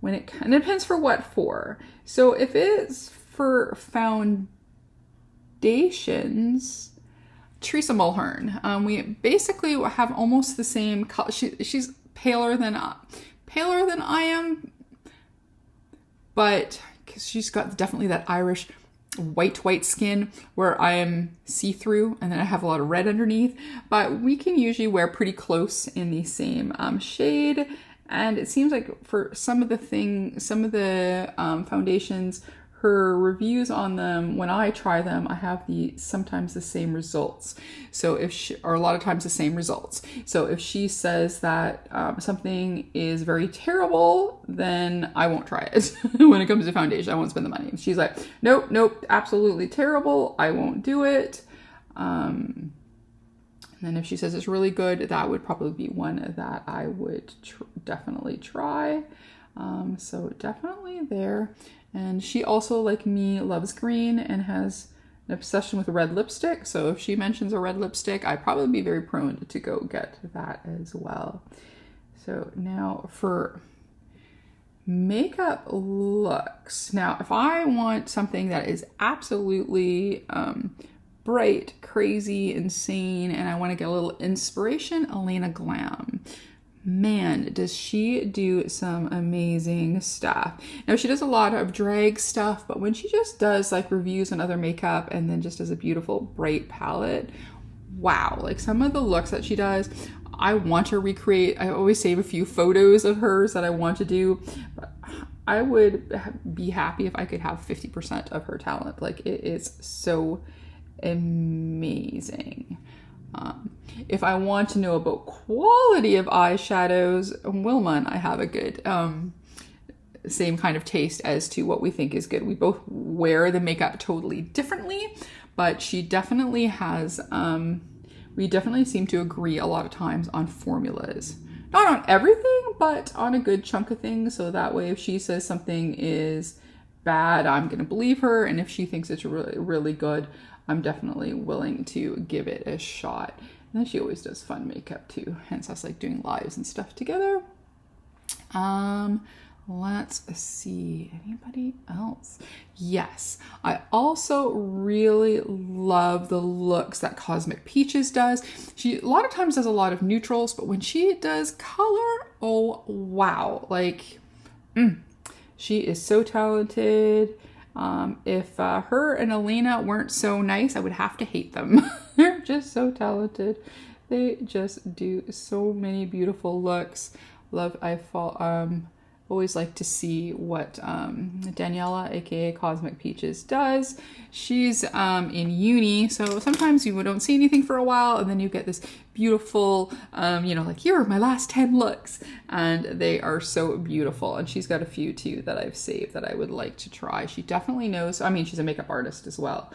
Speaker 1: when it kind of depends for what for. So if it's for foundations, Teresa Mulhern. We basically have almost the same color. She's paler than I am, but because she's got definitely that Irish white skin where I am see-through and then I have a lot of red underneath, but we can usually wear pretty close in the same shade. And it seems like for some of the foundations, her reviews on them, when I try them, I have sometimes the same results. So or a lot of times the same results. So if she says that something is very terrible, then I won't try it. When it comes to foundation, I won't spend the money. If she's like, nope, absolutely terrible, I won't do it. And then if she says it's really good, that would probably be one that I would definitely try. So definitely there. And she also, like me, loves green and has an obsession with red lipstick. So if she mentions a red lipstick, I'd probably be very prone to go get that as well. So now for makeup looks. Now, if I want something that is absolutely bright, crazy, insane, and I want to get a little inspiration, Elena Glam. Man, does she do some amazing stuff. Now, she does a lot of drag stuff, but when she just does like reviews on other makeup and then just does a beautiful bright palette, wow, like some of the looks that she does, I want to recreate. I always save a few photos of hers that I want to do, but I would be happy if I could have 50% of her talent. Like, it is so amazing. If I want to know about quality of eyeshadows, Wilma and I have a good same kind of taste as to what we think is good. We both wear the makeup totally differently, but she definitely has, we definitely seem to agree a lot of times on formulas. Not on everything, but on a good chunk of things. So that way, if she says something is bad, I'm going to believe her. And if she thinks it's really, really good, I'm definitely willing to give it a shot. And then she always does fun makeup too. Hence us like doing lives and stuff together. Let's see, anybody else? Yes, I also really love the looks that Cosmic Peaches does. She a lot of times does a lot of neutrals, but when she does color, oh wow, like she is so talented. If her and Elena weren't so nice, I would have to hate them. They're just so talented. They just do so many beautiful looks. Always like to see what Daniela, aka Cosmic Peaches, does. She's in uni, so sometimes you don't see anything for a while, and then you get this beautiful, like, here are my last 10 looks, and they are so beautiful. And she's got a few too that I've saved that I would like to try. She definitely knows, she's a makeup artist as well.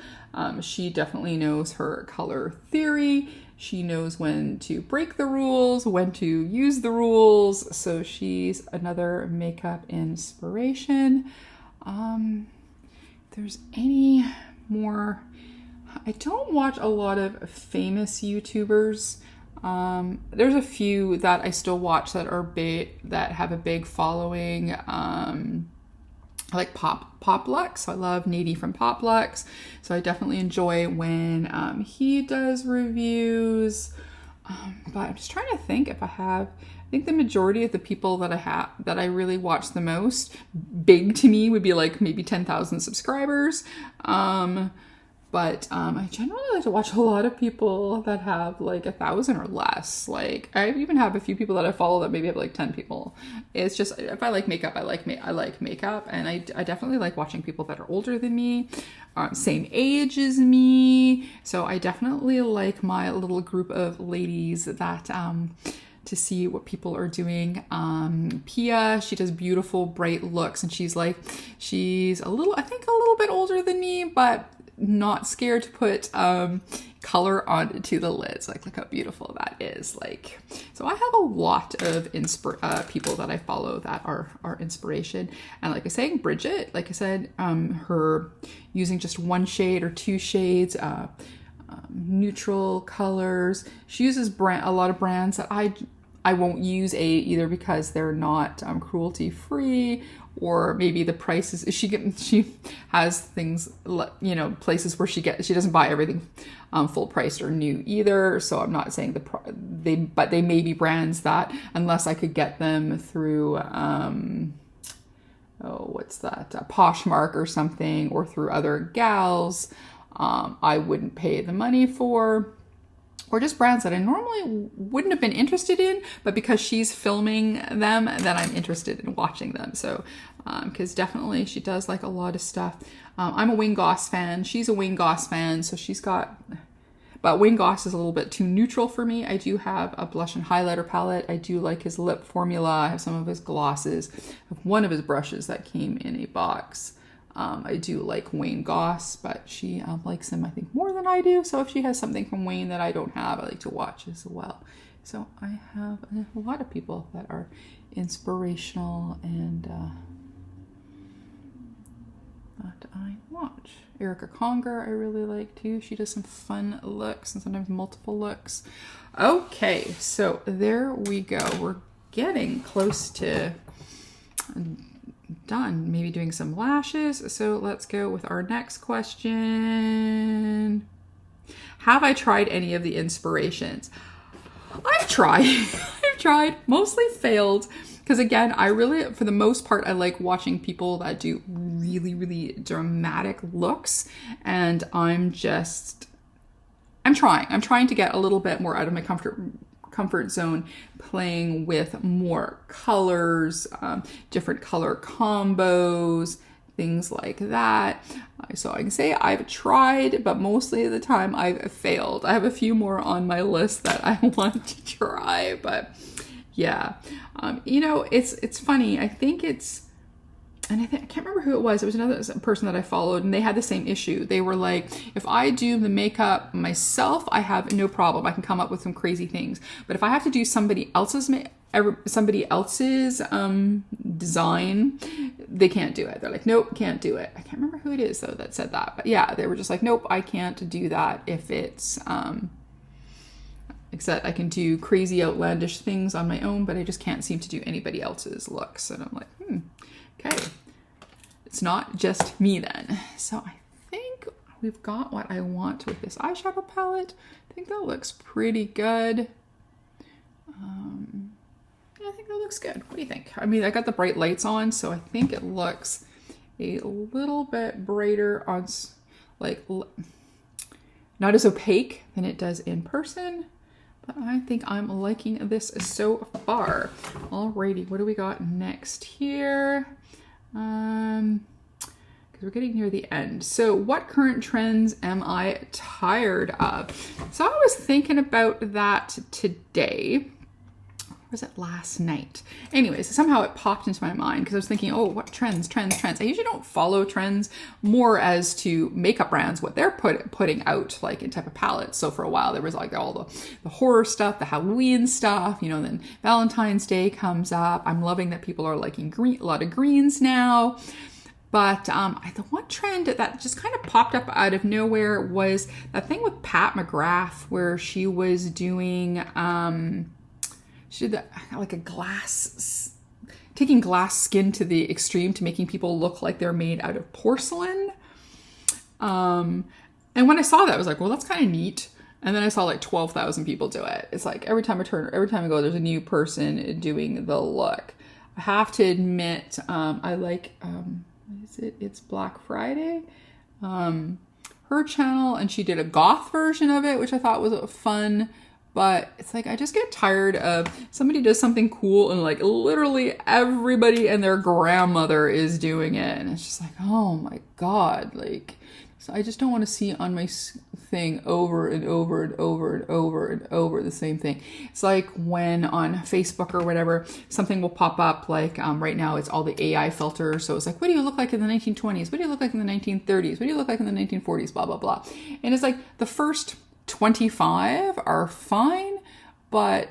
Speaker 1: She definitely knows her color theory. She knows when to break the rules, when to use the rules. So she's another makeup inspiration. If there's any more, I don't watch a lot of famous YouTubers. There's a few that I still watch that are that have a big following. I like Pop Lux. I love Nady from Pop Lux. So I definitely enjoy when he does reviews. But I'm just trying to think if I think the majority of the people that I really watch the most, big to me, would be like maybe 10,000 subscribers. But I generally like to watch a lot of people that have like 1,000 or less. Like, I even have a few people that I follow that maybe have like 10 people. It's just, if I like makeup, I like makeup. And I definitely like watching people that are older than me, same age as me. So I definitely like my little group of ladies that, to see what people are doing. Pia, she does beautiful, bright looks, and she's I think a little bit older than me, but not scared to put color onto the lids. Like, look how beautiful that is. Like, so I have a lot of people that I follow that are inspiration. And like I was saying, Brigitte, like I said, her using just one shade or two shades, neutral colors. She uses a lot of brands that I won't use either because they're not cruelty free, or maybe the prices she has things, you know, places where she doesn't buy everything full priced or new either. So I'm not saying but they may be brands that, unless I could get them through what's that, Poshmark or something, or through other gals, I wouldn't pay the money for. Or just brands that I normally wouldn't have been interested in, but because she's filming them, then I'm interested in watching them. So, because definitely she does like a lot of stuff. I'm a Wayne Goss fan. She's a Wayne Goss fan, so she's got... But Wayne Goss is a little bit too neutral for me. I do have a blush and highlighter palette. I do like his lip formula. I have some of his glosses. I have one of his brushes that came in a box. I do like Wayne Goss, but she likes him, I think, more than I do. So if she has something from Wayne that I don't have, I like to watch as well. So I have a lot of people that are inspirational and that I watch. Erica Conger I really like too. She does some fun looks and sometimes multiple looks. Okay, so there we go. We're getting close to done. Maybe doing some lashes. So let's go with our next question. Have I tried any of the inspirations? I've tried. I've tried. Mostly failed. Because again, I really, for the most part, I like watching people that do really, really dramatic looks. And I'm trying to get a little bit more out of my comfort zone, playing with more colors, different color combos, things like that. So I can say I've tried, but mostly of the time I've failed. I have a few more on my list that I want to try, but yeah. You know, it's funny. I think it's, and I can't remember who it was. It was another person that I followed, and they had the same issue. They were like, if I do the makeup myself, I have no problem. I can come up with some crazy things. But if I have to do somebody else's design, they can't do it. They're like, nope, can't do it. I can't remember who it is though that said that. But yeah, they were just like, nope, I can't do that if it's except I can do crazy outlandish things on my own, but I just can't seem to do anybody else's looks. And I'm like, okay, it's not just me then. So I think we've got what I want with this eyeshadow palette. I think that looks pretty good. I think that looks good. What do you think? I mean, I got the bright lights on, so I think it looks a little bit brighter on, like, not as opaque than it does in person. But I think I'm liking this so far. Alrighty, what do we got next here? Because we're getting near the end. So what current trends am I tired of? So I was thinking about that today. Or was it last night? Anyways, somehow it popped into my mind because I was thinking, oh, what trends? I usually don't follow trends, more as to makeup brands, what they're putting out, like in type of palettes. So for a while there was like all the horror stuff, the Halloween stuff, you know, then Valentine's Day comes up. I'm loving that people are liking a lot of greens now. But the one trend that just kind of popped up out of nowhere was that thing with Pat McGrath, where she was doing... she did like a taking glass skin to the extreme to making people look like they're made out of porcelain. And when I saw that, I was like, well, that's kind of neat. And then I saw like 12,000 people do it. It's like every time I go, there's a new person doing the look. I have to admit, I like, it's Black Friday. Her channel, and she did a goth version of it, which I thought was fun. But it's like, I just get tired of somebody does something cool and like literally everybody and their grandmother is doing it. And it's just like, oh my God. Like, so I just don't want to see on my thing over and over and over and over and over the same thing. It's like when on Facebook or whatever, something will pop up like right now it's all the AI filters. So it's like, what do you look like in the 1920s? What do you look like in the 1930s? What do you look like in the 1940s? Blah, blah, blah. And it's like the first 25 are fine, but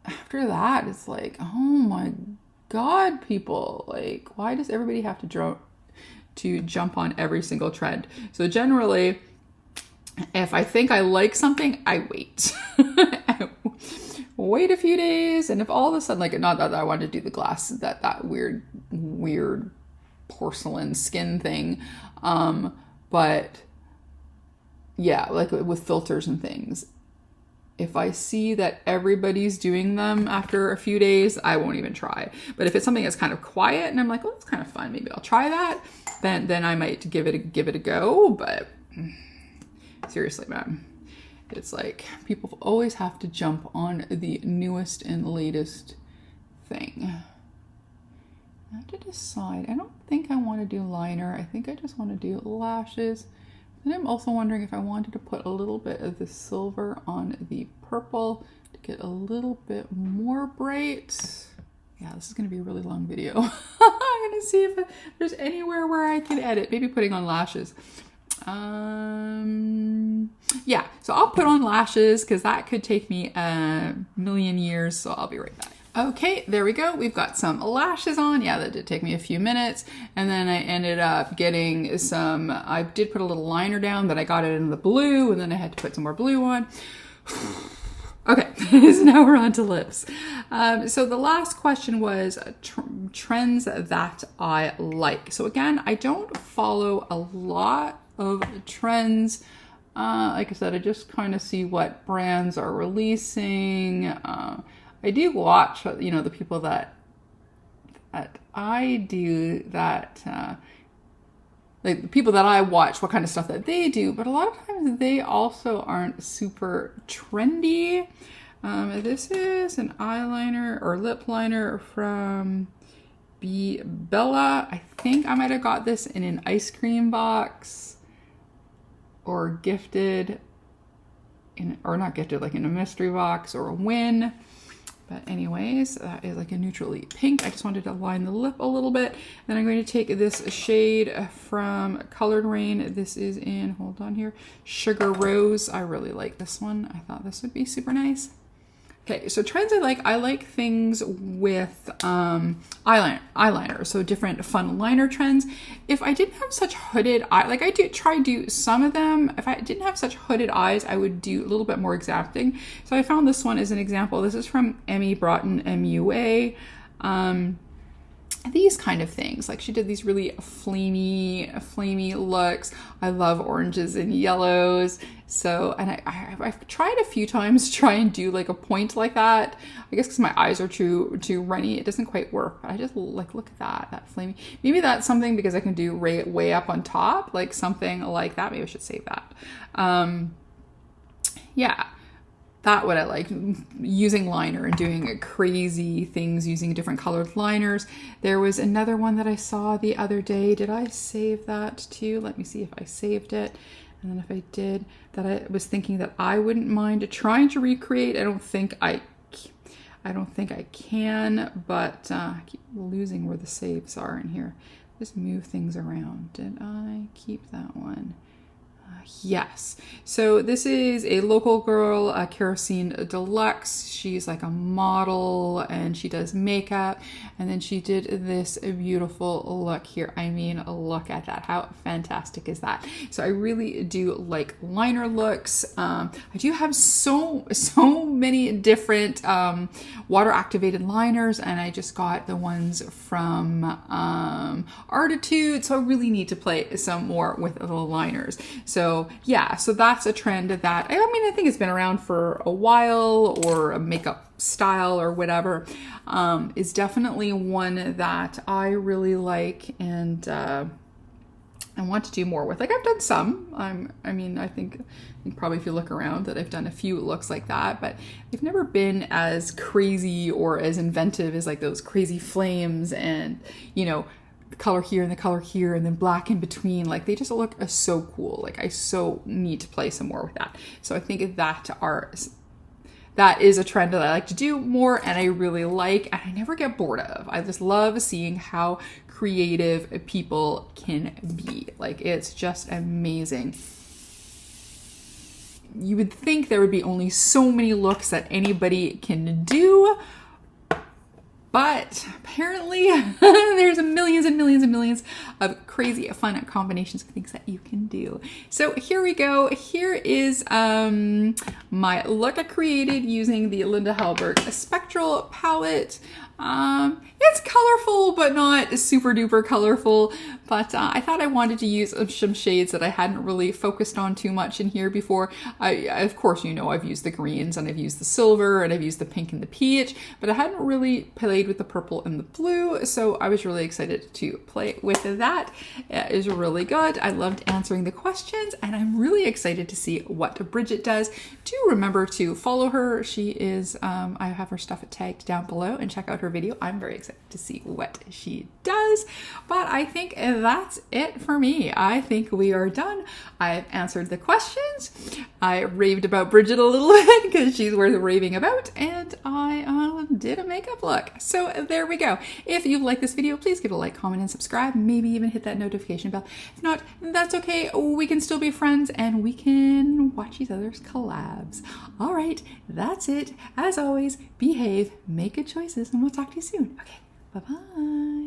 Speaker 1: after that it's like, oh my God, people, like, why does everybody have to jump on every single trend? So generally, if I think I like something, I wait. wait a few days, and if all of a sudden, like, not that I wanted to do the glass, that weird porcelain skin thing, but yeah, like with filters and things, if I see that everybody's doing them after a few days, I won't even try. But if it's something that's kind of quiet and I'm like, well, it's kind of fun, maybe I'll try that, then I might give it a go. But seriously, man, it's like people always have to jump on the newest and latest thing. I have to decide. I don't think I want to do liner. I think I just want to do lashes. And I'm also wondering if I wanted to put a little bit of the silver on the purple to get a little bit more bright. Yeah, this is going to be a really long video. I'm going to see if there's anywhere where I can edit. Maybe putting on lashes. Yeah, so I'll put on lashes because that could take me a million years. So I'll be right back. Okay, there we go. We've got some lashes on. Yeah, that did take me a few minutes. And then I ended up getting some, I did put a little liner down, but I got it in the blue, and then I had to put some more blue on. Okay, so now we're on to lips. So the last question was trends that I like. So again, I don't follow a lot of trends. Like I said, I just kind of see what brands are releasing. I do watch, the people that I do that, like the people that I watch, what kind of stuff that they do, but a lot of times they also aren't super trendy. This is an eyeliner or lip liner from Bella. I think I might have got this in an ice cream box or gifted or not gifted, like in a mystery box or a win. But anyways, that is like a neutrally pink. I just wanted to line the lip a little bit. Then I'm going to take this shade from Colored Rain. This is in, hold on here, Sugar Rose. I really like this one. I thought this would be super nice. Okay, so trends I like things with eyeliner, so different fun liner trends. If I didn't have such hooded eyes, like I do try to do some of them. If I didn't have such hooded eyes, I would do a little bit more exacting. So I found this one as an example. This is from Emmy Broughton MUA. These kind of things, like she did these really flamey looks. I love oranges and yellows. So, and I've tried a few times to try and do like a point like that. I guess because my eyes are too runny, it doesn't quite work. But I just like, look at that flamey. Maybe that's something because I can do way up on top, like something like that. Maybe I should save that. Yeah. That what I like, using liner and doing crazy things using different colored liners. There was another one that I saw the other day. Did I save that too? Let me see if I saved it. And then if I did, that I was thinking that I wouldn't mind trying to recreate. I don't think I can, but I keep losing where the saves are in here. Just move things around. Did I keep that one? Yes. So this is a local girl, Kerosene Deluxe. She's like a model and she does makeup. And then she did this beautiful look here. I mean, look at that. How fantastic is that? So I really do like liner looks. I do have so many different water activated liners, and I just got the ones from Artitude. So I really need to play some more with the liners. So yeah, so that's a trend that, I think it's been around for a while, or a makeup style or whatever, is definitely one that I really like and I want to do more with. Like I've done some, I think probably if you look around that I've done a few looks like that, but they've never been as crazy or as inventive as like those crazy flames and, the color here and the color here and then black in between. Like they just look so cool. Like I so need to play some more with that. So I think that is a trend that I like to do more and I really like and I never get bored of. I just love seeing how creative people can be. Like it's just amazing. You would think there would be only so many looks that anybody can do, but apparently there's millions and millions and millions of crazy fun combinations of things that you can do. So here we go. Here is my look I created using the Linda Hallberg Spectral palette. It's colorful, but not super duper colorful. But I thought I wanted to use some shades that I hadn't really focused on too much in here before. Of course, you know, I've used the greens and I've used the silver and I've used the pink and the peach, but I hadn't really played with the purple and the blue. So I was really excited to play with that. It is really good. I loved answering the questions, and I'm really excited to see what Brigitte does. Do remember to follow her. She is, I have her stuff tagged down below, and check out her video. I'm very excited to see what she does. But I think that's it for me. I think we are done. I've answered the questions. I raved about Brigitte a little bit because she's worth raving about, and I did a makeup look. So there we go. If you like this video, please give it a like, comment, and subscribe. Maybe even hit that notification bell. If not, that's okay. We can still be friends and we can watch each other's collabs. All right, that's it. As always, behave, make good choices, and we'll talk to you soon. Okay, bye-bye.